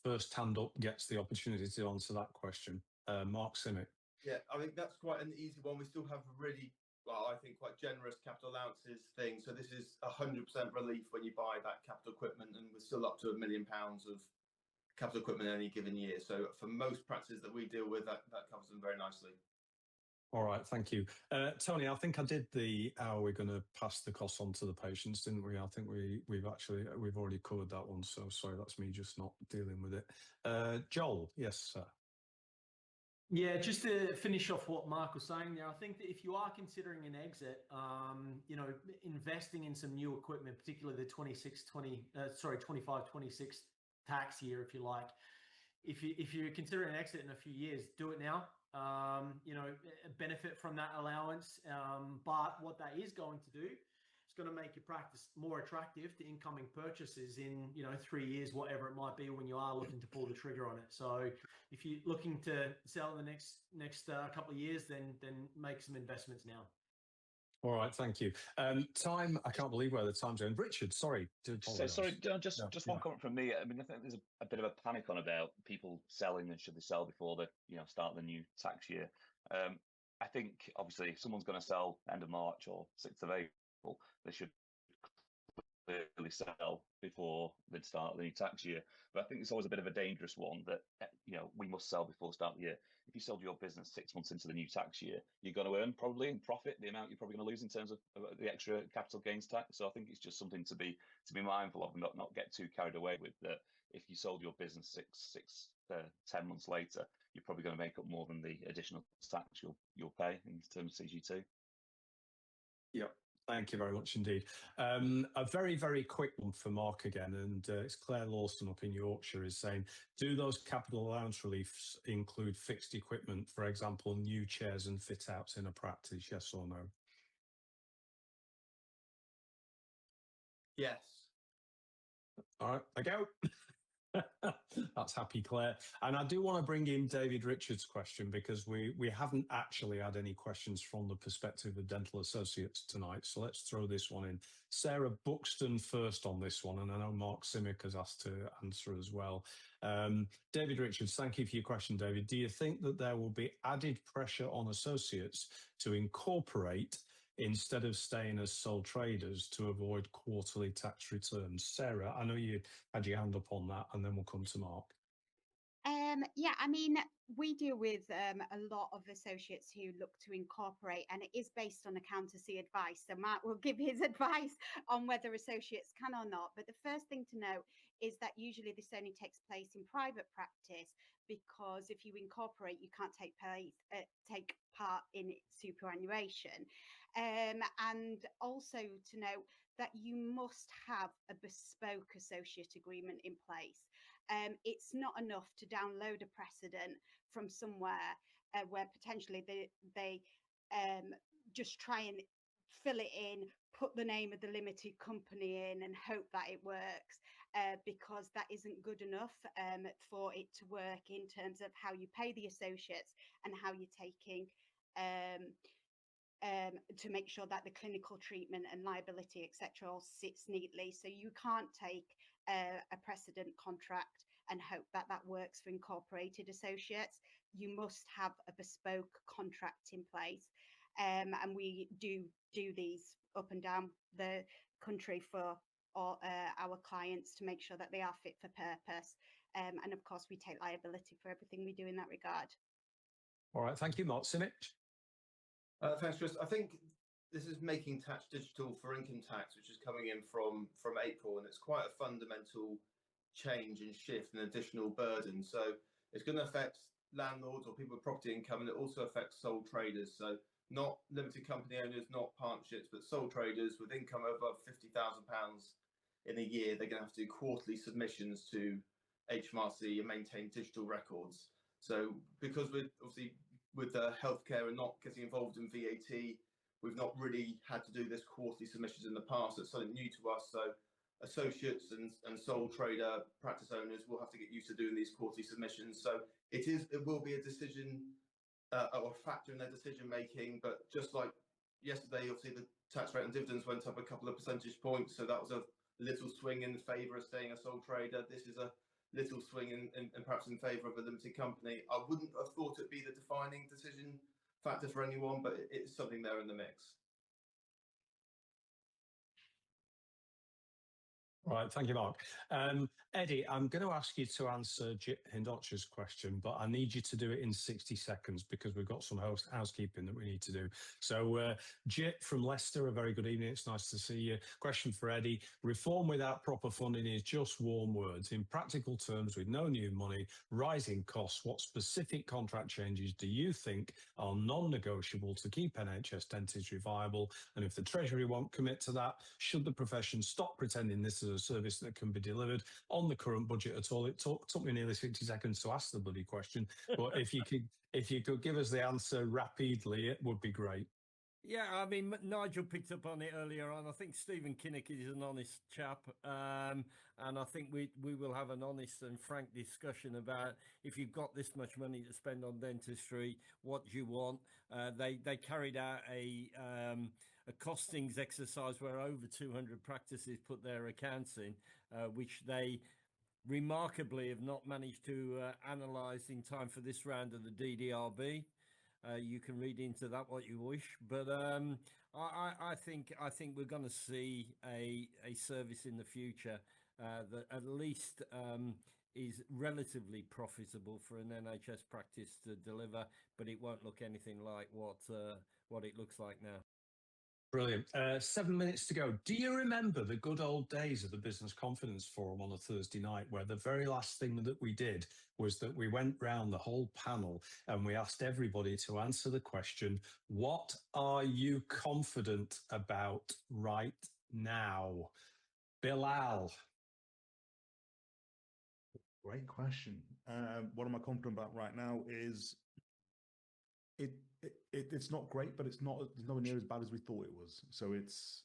First hand up gets the opportunity to answer that question. Mark Simic. Yeah, I think that's quite an easy one. We still have a really, I think, quite generous capital allowances thing. So this is 100% relief when you buy that capital equipment, and we're still up to £1 million of capital equipment in any given year. So for most practices that we deal with, that covers them very nicely. All right, thank you. Tony, I think I did the how we're going to pass the costs on to the patients, didn't we? I think we've already covered that one. So sorry, that's me just not dealing with it. Joel, yes, sir. Yeah, just to finish off what Mark was saying there, I think that if you are considering an exit, investing in some new equipment, particularly the 25-26 tax year, if you like, if you're considering an exit in a few years, do it now. Benefit from that allowance. But what that is going to do, it's going to make your practice more attractive to incoming purchases in 3 years, whatever it might be, when you are looking to pull the trigger on it. So if you're looking to sell in the next couple of years, then make some investments now. All right, thank you. Time, I can't believe where the time's going. Richard, sorry. Sorry, just one comment from me. I mean, I think there's a bit of a panic on about people selling, and should they sell before the start of the new tax year. I think obviously if someone's going to sell end of March or 6th of April, they should clearly sell before the start of the new tax year. But I think it's always a bit of a dangerous one that we must sell before the start of the year. If you sold your business 6 months into the new tax year, you're going to earn probably in profit the amount you're probably going to lose in terms of the extra capital gains tax. So I think it's just something to be mindful of, and not get too carried away with. That if you sold your business 10 months later, you're probably going to make up more than the additional tax you'll pay in terms of CGT. Yep. Thank you very much indeed. A very, very quick one for Mark again, and it's Claire Lawson up in Yorkshire is saying, do those capital allowance reliefs include fixed equipment, for example, new chairs and fit outs in a practice, yes or no? Yes. All right, I go. That's happy, Claire. And I do want to bring in David Richards' question, because we haven't actually had any questions from the perspective of dental associates tonight. So let's throw this one in. Sarah Buxton first on this one, and I know Mark Simic has asked to answer as well. David Richards, thank you for your question, David. Do you think that there will be added pressure on associates to incorporate instead of staying as sole traders to avoid quarterly tax returns? Sarah, I know you had your hand up on that, and then we'll come to Mark. Yeah, I mean, we deal with a lot of associates who look to incorporate, and it is based on accountancy advice. So Mark will give his advice on whether associates can or not. But the first thing to know is that usually this only takes place in private practice, because if you incorporate, you can't take part in superannuation. And also to know that you must have a bespoke associate agreement in place. It's not enough to download a precedent from somewhere where potentially they just try and fill it in, put the name of the limited company in and hope that it works, because that isn't good enough for it to work in terms of how you pay the associates and how you're taking to make sure that the clinical treatment and liability, etc., all sits neatly. So you can't take a precedent contract and hope that that works for incorporated associates. You must have a bespoke contract in place. And we do these up and down the country for all, our clients to make sure that they are fit for purpose. And of course, we take liability for everything we do in that regard. All right, thank you, Mark. Simic? Thanks, Chris. I think this is making tax digital for income tax, which is coming in from April, and it's quite a fundamental change and shift and additional burden. So it's going to affect landlords or people with property income, and it also affects sole traders. So not limited company owners, not partnerships, but sole traders with income above £50,000 in a year. They're going to have to do quarterly submissions to HMRC and maintain digital records. So because we're obviously with healthcare and not getting involved in VAT, we've not really had to do this quarterly submissions in the past. It's something new to us. So associates and sole trader practice owners will have to get used to doing these quarterly submissions. So it will be a decision or a factor in their decision making. But just like yesterday, obviously the tax rate on dividends went up a couple of percentage points. So that was a little swing in favour of staying a sole trader. This is a little swing in perhaps in favour of a limited company. I wouldn't have thought it'd be the defining decision factor for anyone, but it's something there in the mix. Right, thank you, Mark. Eddie, I'm going to ask you to answer Jit Hindotcha's question, but I need you to do it in 60 seconds because we've got some housekeeping that we need to do. So Jit from Leicester, a very good evening. It's nice to see you. Question for Eddie. Reform without proper funding is just warm words. In practical terms, with no new money, rising costs, what specific contract changes do you think are non-negotiable to keep NHS dentistry viable? And if the Treasury won't commit to that, should the profession stop pretending this is a service that can be delivered on the current budget at all? It took me nearly 60 seconds to ask the bloody question, but if you could give us the answer rapidly, it would be great. Yeah, I mean, Nigel picked up on it earlier on. I think Stephen Kinnock is an honest chap, and I think we will have an honest and frank discussion about if you've got this much money to spend on dentistry, what do you want? They carried out a costings exercise where over 200 practices put their accounts in, which they remarkably have not managed to analyse in time for this round of the DDRB. You can read into that what you wish, but I think we're going to see a service in the future that at least is relatively profitable for an NHS practice to deliver, but it won't look anything like what it looks like now. Brilliant. 7 minutes to go. Do you remember the good old days of the Business Confidence Forum on a Thursday night, where the very last thing that we did was that we went round the whole panel and we asked everybody to answer the question, what are you confident about right now? Bilal. Great question. What am I confident about right now is it's not great, but it's nowhere near as bad as we thought it was. So it's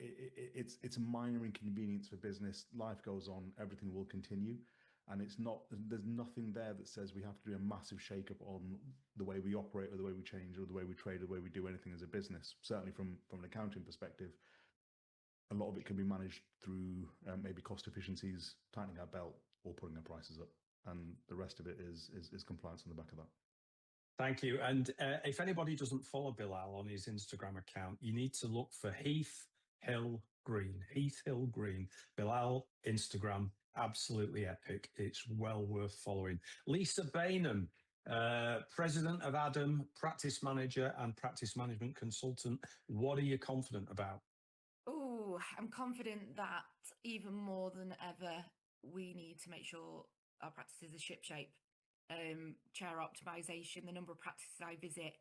a minor inconvenience for business. Life goes on, everything will continue, and there's nothing there that says we have to do a massive shake-up on the way we operate or the way we change or the way we trade or the way we do anything as a business. Certainly from an accounting perspective, a lot of it can be managed through maybe cost efficiencies, tightening our belt, or putting our prices up, and the rest of it is compliance on the back of that. Thank you. And if anybody doesn't follow Bilal on his Instagram account, you need to look for Heath Hill Green. Heath Hill Green. Bilal, Instagram, absolutely epic. It's well worth following. Lisa Bainham, President of Adam, Practice Manager and Practice Management Consultant. What are you confident about? Oh, I'm confident that even more than ever, we need to make sure our practices are shipshape. Chair optimization, the number of practices I visit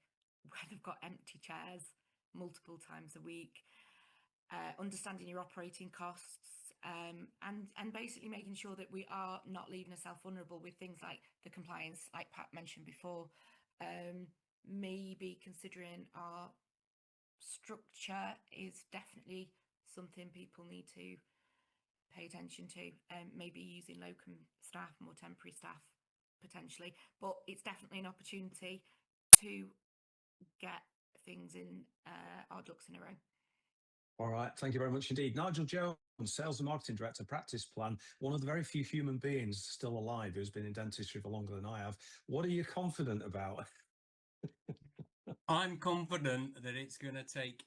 where they've got empty chairs multiple times a week, understanding your operating costs, and basically making sure that we are not leaving ourselves vulnerable with things like the compliance, like Pat mentioned before, maybe considering our structure is definitely something people need to pay attention to, maybe using locum staff, more temporary staff potentially, but it's definitely an opportunity to get things in our ducks in a row. All right, thank you very much indeed. Nigel Jones, Sales and Marketing Director, Practice Plan, one of the very few human beings still alive who's been in dentistry for longer than I have. What are you confident about? I'm confident that it's going to take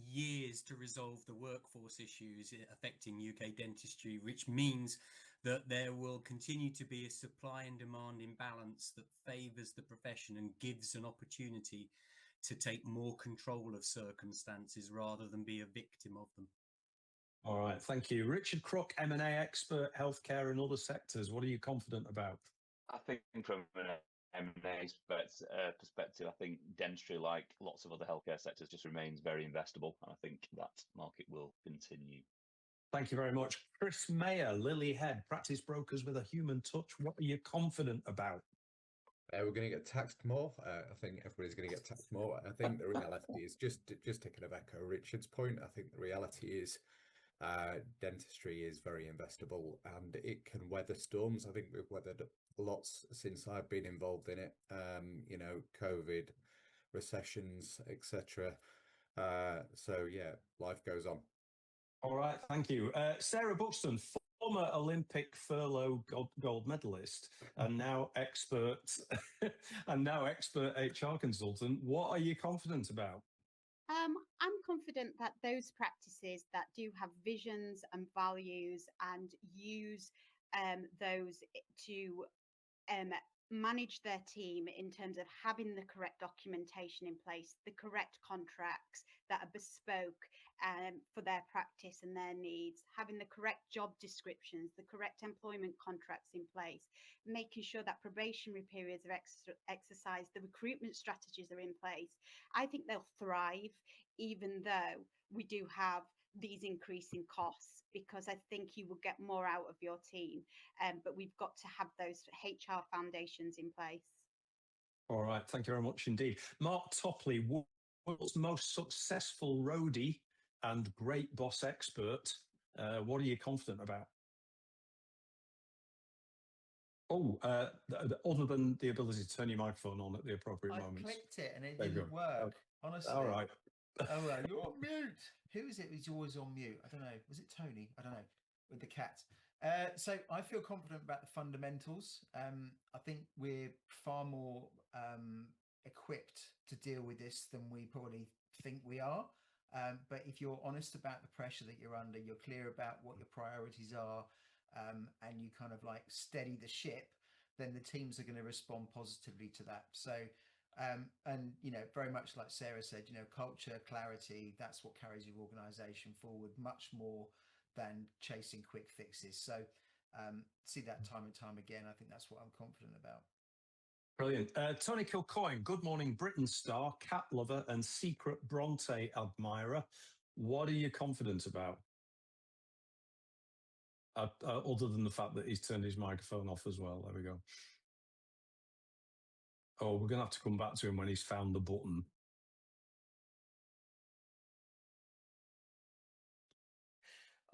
years to resolve the workforce issues affecting UK dentistry, which means that there will continue to be a supply and demand imbalance that favours the profession and gives an opportunity to take more control of circumstances rather than be a victim of them. All right, thank you. Richard Crook, M&A expert, healthcare and other sectors. What are you confident about? I think from an M&A perspective, I think dentistry, like lots of other healthcare sectors, just remains very investable. And I think that market will continue. Thank you very much. Chris Mayer, Lily Head, Practice Brokers with a Human Touch. What are you confident about? We're going to get taxed more. I think everybody's going to get taxed more. I think the reality is just to kind of echo Richard's point. I think the reality is dentistry is very investable and it can weather storms. I think we've weathered lots since I've been involved in it. You know, COVID, recessions, etc. So yeah, life goes on. All right, thank you. Sarah Buxton, former Olympic furlough gold medalist and now expert HR consultant. What are you confident about? I'm confident that those practices that do have visions and values and use those to manage their team in terms of having the correct documentation in place, the correct contracts that are bespoke for their practice and their needs, having the correct job descriptions, the correct employment contracts in place, making sure that probationary periods are exercised, the recruitment strategies are in place. I think they'll thrive, even though we do have these increasing costs, because I think you will get more out of your team. But we've got to have those HR foundations in place. All right, thank you very much indeed. Mark Topley, world's most successful roadie and great boss expert. What are you confident about? Oh, other than the ability to turn your microphone on at the appropriate moment. I clicked it and it didn't work. Honestly. All right. Oh, you're on mute. Who is it who's always on mute? I don't know. Was it Tony? I don't know. With the cat. So I feel confident about the fundamentals. I think we're far more equipped to deal with this than we probably think we are. But if you're honest about the pressure that you're under, you're clear about what your priorities are, and you kind of like steady the ship, then the teams are going to respond positively to that. So and you know, very much like Sarah said, you know, culture, clarity, that's what carries your organization forward much more than chasing quick fixes. So see that time and time again. I think that's what I'm confident about. Brilliant. Tony Kilcoyne, Good Morning Britain star, cat lover and secret Bronte admirer. What are you confident about? Other than the fact that he's turned his microphone off as well. There we go. Oh, we're going to have to come back to him when he's found the button.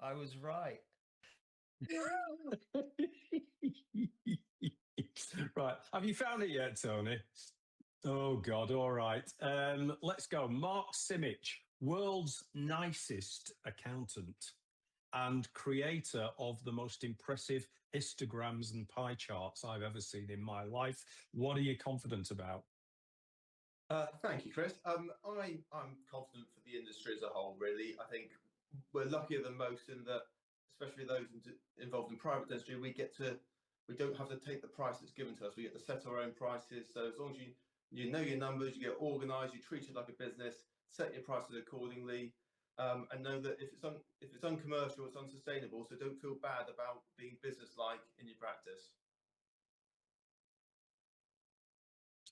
I was right. Right. Have you found it yet, Tony? Oh, God. All right. Let's go. Mark Simic, world's nicest accountant and creator of the most impressive histograms and pie charts I've ever seen in my life. What are you confident about? Thank you, Chris. I'm confident for the industry as a whole, really. I think we're luckier than most in that, especially those involved in private dentistry, we don't have to take the price that's given to us. We get to set our own prices. So as long as you know your numbers, you get organised, you treat it like a business, set your prices accordingly, and know that if it's uncommercial, it's unsustainable. So don't feel bad about being business-like in your practice.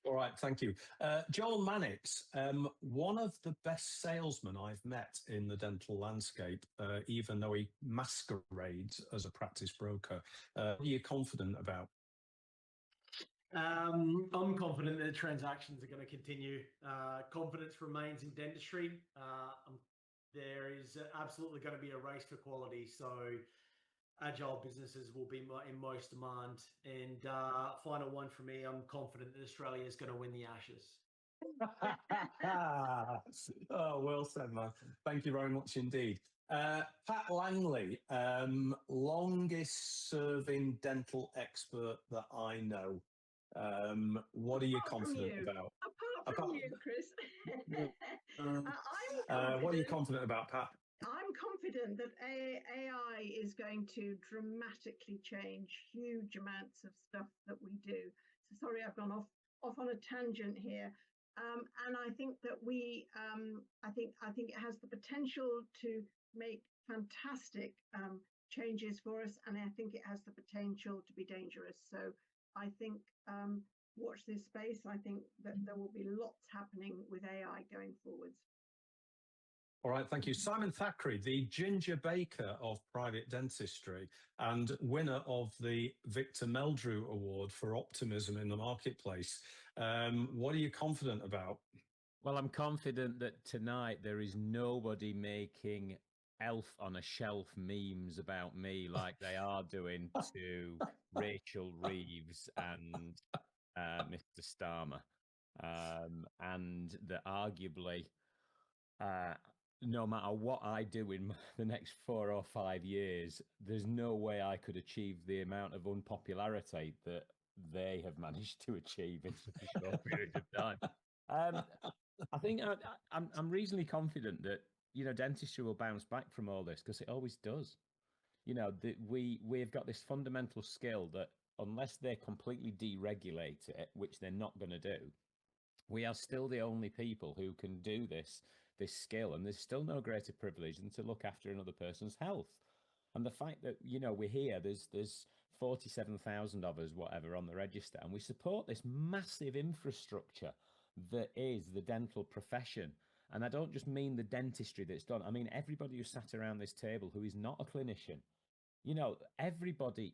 All right, thank you. Joel Mannix, one of the best salesmen I've met in the dental landscape, even though he masquerades as a practice broker. What are you confident about? I'm confident that the transactions are going to continue. Confidence remains in dentistry. There is absolutely going to be a race for quality. So agile businesses will be in most demand. And final one for me, I'm confident that Australia is going to win the Ashes. Oh, well said, man. Thank you very much indeed. Pat Langley, longest serving dental expert that I know. What are you confident about? Apart from you, Chris. What are you confident about, Pat? I'm confident that AI is going to dramatically change huge amounts of stuff that we do. So sorry, I've gone off on a tangent here. And I think that I think it has the potential to make fantastic changes for us, and I think it has the potential to be dangerous. So I think watch this space. I think that there will be lots happening with AI going forwards. All right, thank you. Simon Thackeray, the Ginger Baker of private dentistry and winner of the Victor Meldrew Award for optimism in the marketplace. What are you confident about? Well, I'm confident that tonight there is nobody making elf on a shelf memes about me like they are doing to Rachel Reeves and Mr. Starmer. And that arguably, no matter what I do in the next 4 or 5 years, there's no way I could achieve the amount of unpopularity that they have managed to achieve in such a short period of time. I think I'm reasonably confident that, you know, dentistry will bounce back from all this because it always does. You know, we've got this fundamental skill that unless they completely deregulate it, which they're not going to do, we are still the only people who can do this skill, and there's still no greater privilege than to look after another person's health. And the fact that, you know, we're here, there's 47,000 of us, whatever, on the register, and we support this massive infrastructure that is the dental profession. And I don't just mean the dentistry that's done. I mean everybody who sat around this table who is not a clinician. You know, everybody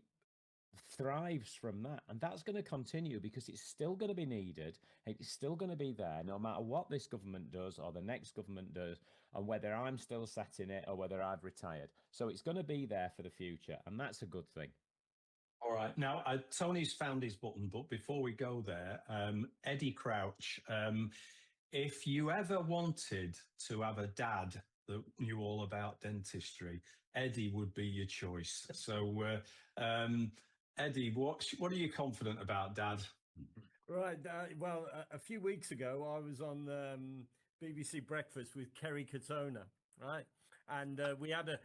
thrives from that, and that's going to continue because it's still going to be needed. It's still going to be there no matter what this government does or the next government does, and whether I'm still sat in it or whether I've retired. So it's going to be there for the future, and that's a good thing. All right, now Tony's found his button, but before we go there, Eddie Crouch, if you ever wanted to have a dad that knew all about dentistry, Eddie would be your choice. So Eddie, what are you confident about, Dad? Right. Well, a few weeks ago, I was on BBC Breakfast with Kerry Katona, right? And we had a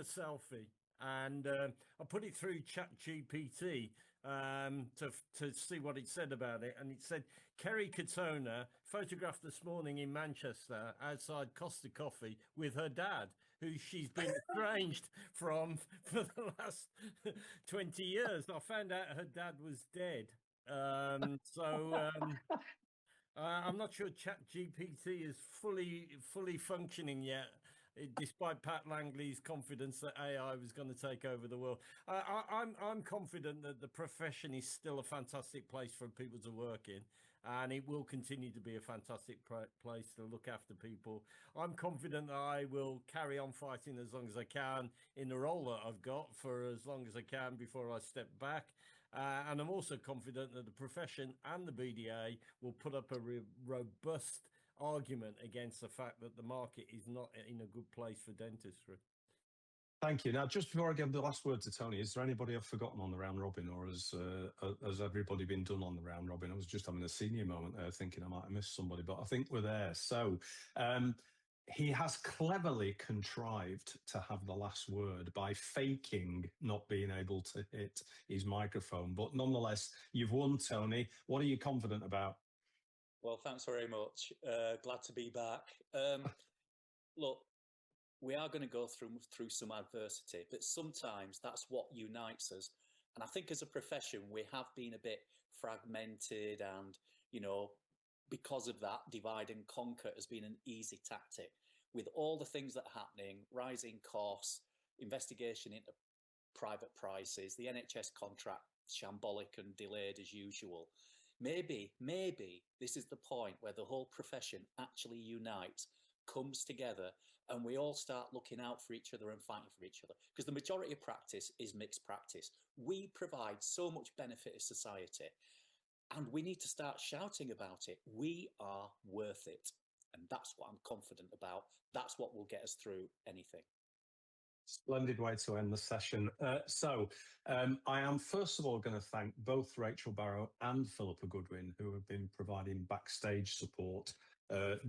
selfie, and I put it through ChatGPT to see what it said about it, and it said Kerry Katona photographed this morning in Manchester outside Costa Coffee with her dad, who she's been estranged from for the last 20 years. I found out her dad was dead. I'm not sure ChatGPT is fully functioning yet, despite Pat Langley's confidence that AI was going to take over the world. I'm confident that the profession is still a fantastic place for people to work in, and it will continue to be a fantastic place to look after people. I'm confident that I will carry on fighting as long as I can in the role that I've got for as long as I can before I step back. And I'm also confident that the profession and the BDA will put up a robust argument against the fact that the market is not in a good place for dentistry. Thank you. Now, just before I give the last word to Tony, is there anybody I've forgotten on the round robin, or has everybody been done on the round robin? I was just having a senior moment there, thinking I might have missed somebody, but I think we're there. So he has cleverly contrived to have the last word by faking not being able to hit his microphone. But nonetheless, you've won, Tony. What are you confident about? Well, thanks very much. Glad to be back. Look, we are going to go through some adversity, but sometimes that's what unites us. And I think as a profession, we have been a bit fragmented, and, you know, because of that, divide and conquer has been an easy tactic. With all the things that are happening, rising costs, investigation into private prices, the NHS contract shambolic and delayed as usual. Maybe this is the point where the whole profession actually unites, comes together, and we all start looking out for each other and fighting for each other. Because the majority of practice is mixed practice. We provide so much benefit to society, and we need to start shouting about it. We are worth it. And that's what I'm confident about. That's what will get us through anything. Splendid way to end the session. I am first of all going to thank both Rachel Barrow and Philippa Goodwin, who have been providing backstage support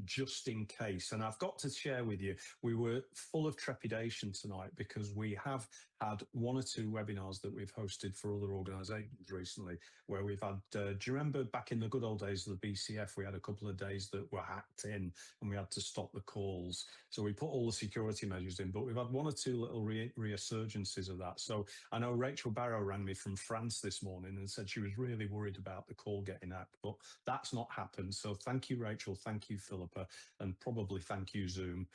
just in case. And I've got to share with you, we were full of trepidation tonight because we have had one or two webinars that we've hosted for other organisations recently, where we've had, do you remember back in the good old days of the BCF, we had a couple of days that were hacked in and we had to stop the calls. So we put all the security measures in, but we've had one or two little resurgences of that. So I know Rachel Barrow rang me from France this morning and said she was really worried about the call getting hacked, but that's not happened. So thank you, Rachel. Thank you, Philippa, and probably thank you, Zoom,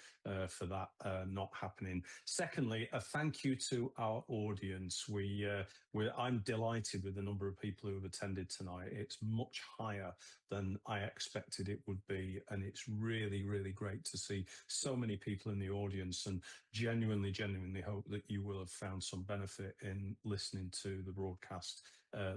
for that not happening. Secondly, a thank you to our audience. I'm delighted with the number of people who have attended tonight. It's much higher than I expected it would be, and it's really, really great to see so many people in the audience, and genuinely hope that you will have found some benefit in listening to the broadcast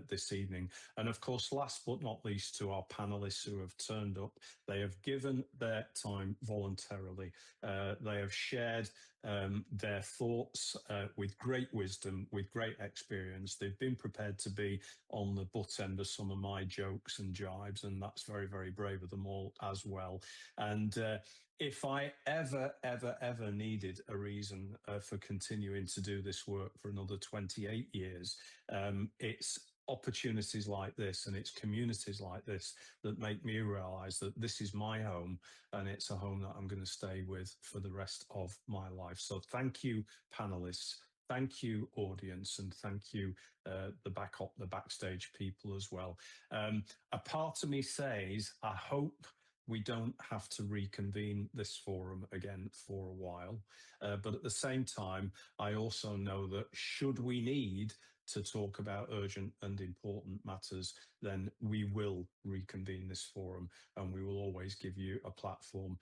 this evening. And of course, last but not least, to our panelists who have turned up. They have given their time voluntarily. They have shared their thoughts with great wisdom, with great experience. They've been prepared to be on the butt end of some of my jokes and jibes, and that's very, very brave of them all as well. And if I ever needed a reason for continuing to do this work for another 28 years, it's opportunities like this and it's communities like this that make me realise that this is my home, and it's a home that I'm going to stay with for the rest of my life. So thank you, panelists. Thank you, audience, and thank you, the backstage people as well. A part of me says, I hope we don't have to reconvene this forum again for a while. But at the same time, I also know that should we need to talk about urgent and important matters, then we will reconvene this forum, and we will always give you a platform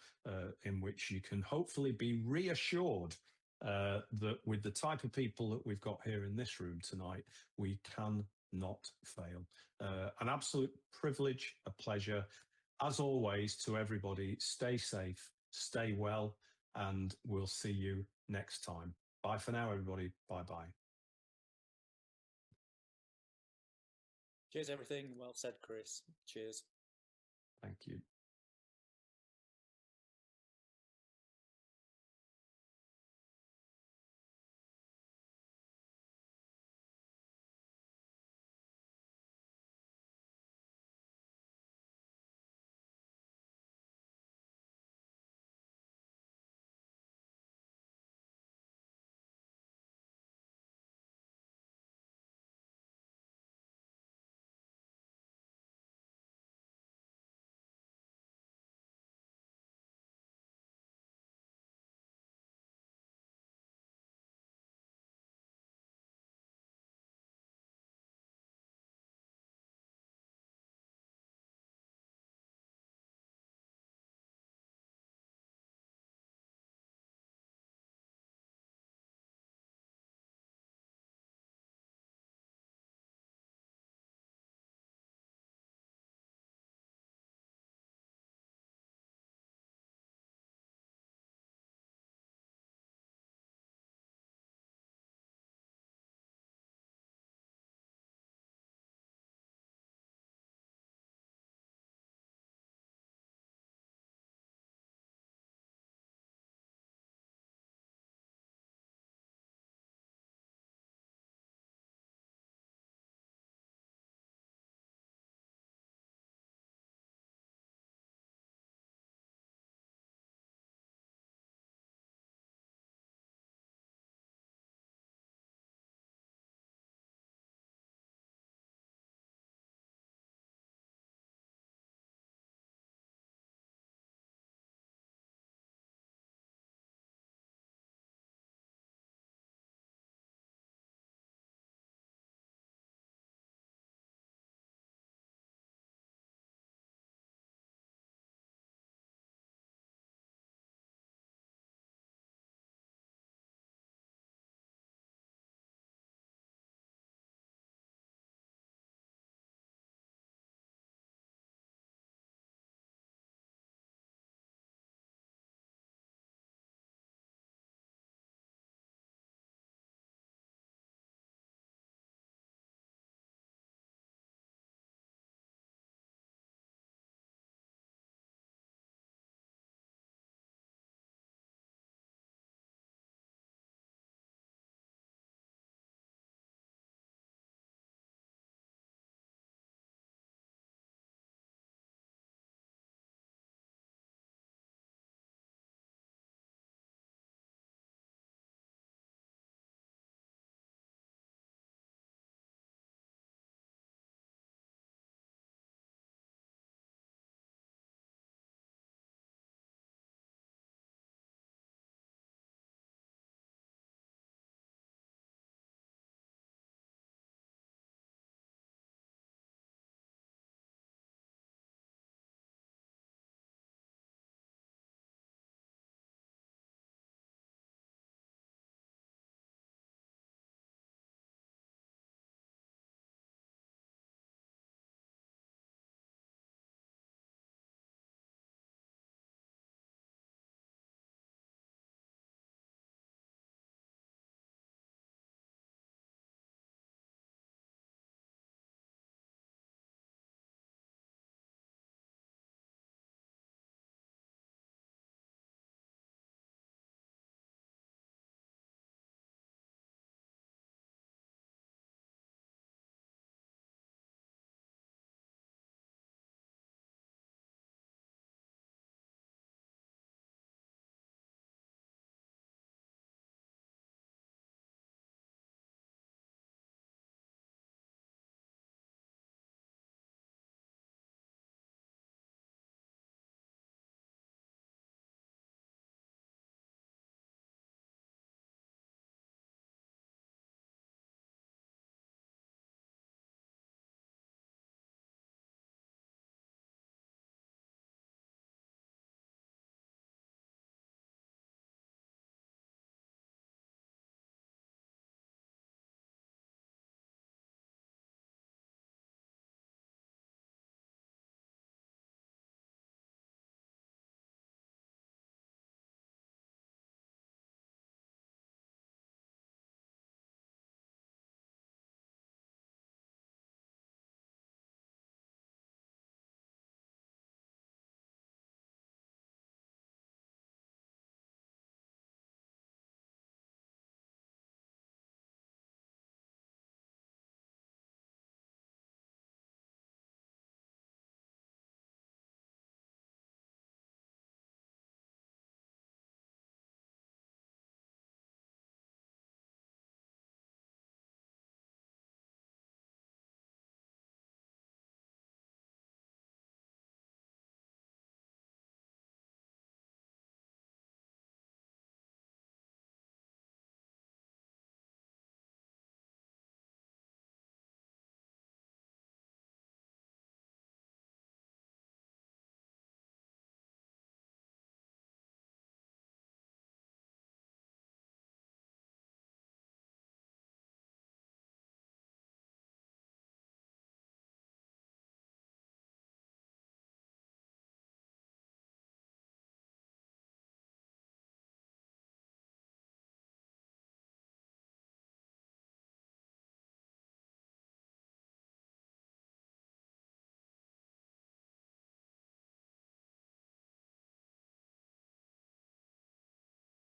in which you can hopefully be reassured that with the type of people that we've got here in this room tonight, we cannot fail. An absolute privilege, a pleasure. As always, to everybody, stay safe, stay well, and we'll see you next time. Bye for now, everybody. Bye-bye. Cheers, everything. Well said, Chris. Cheers. Thank you.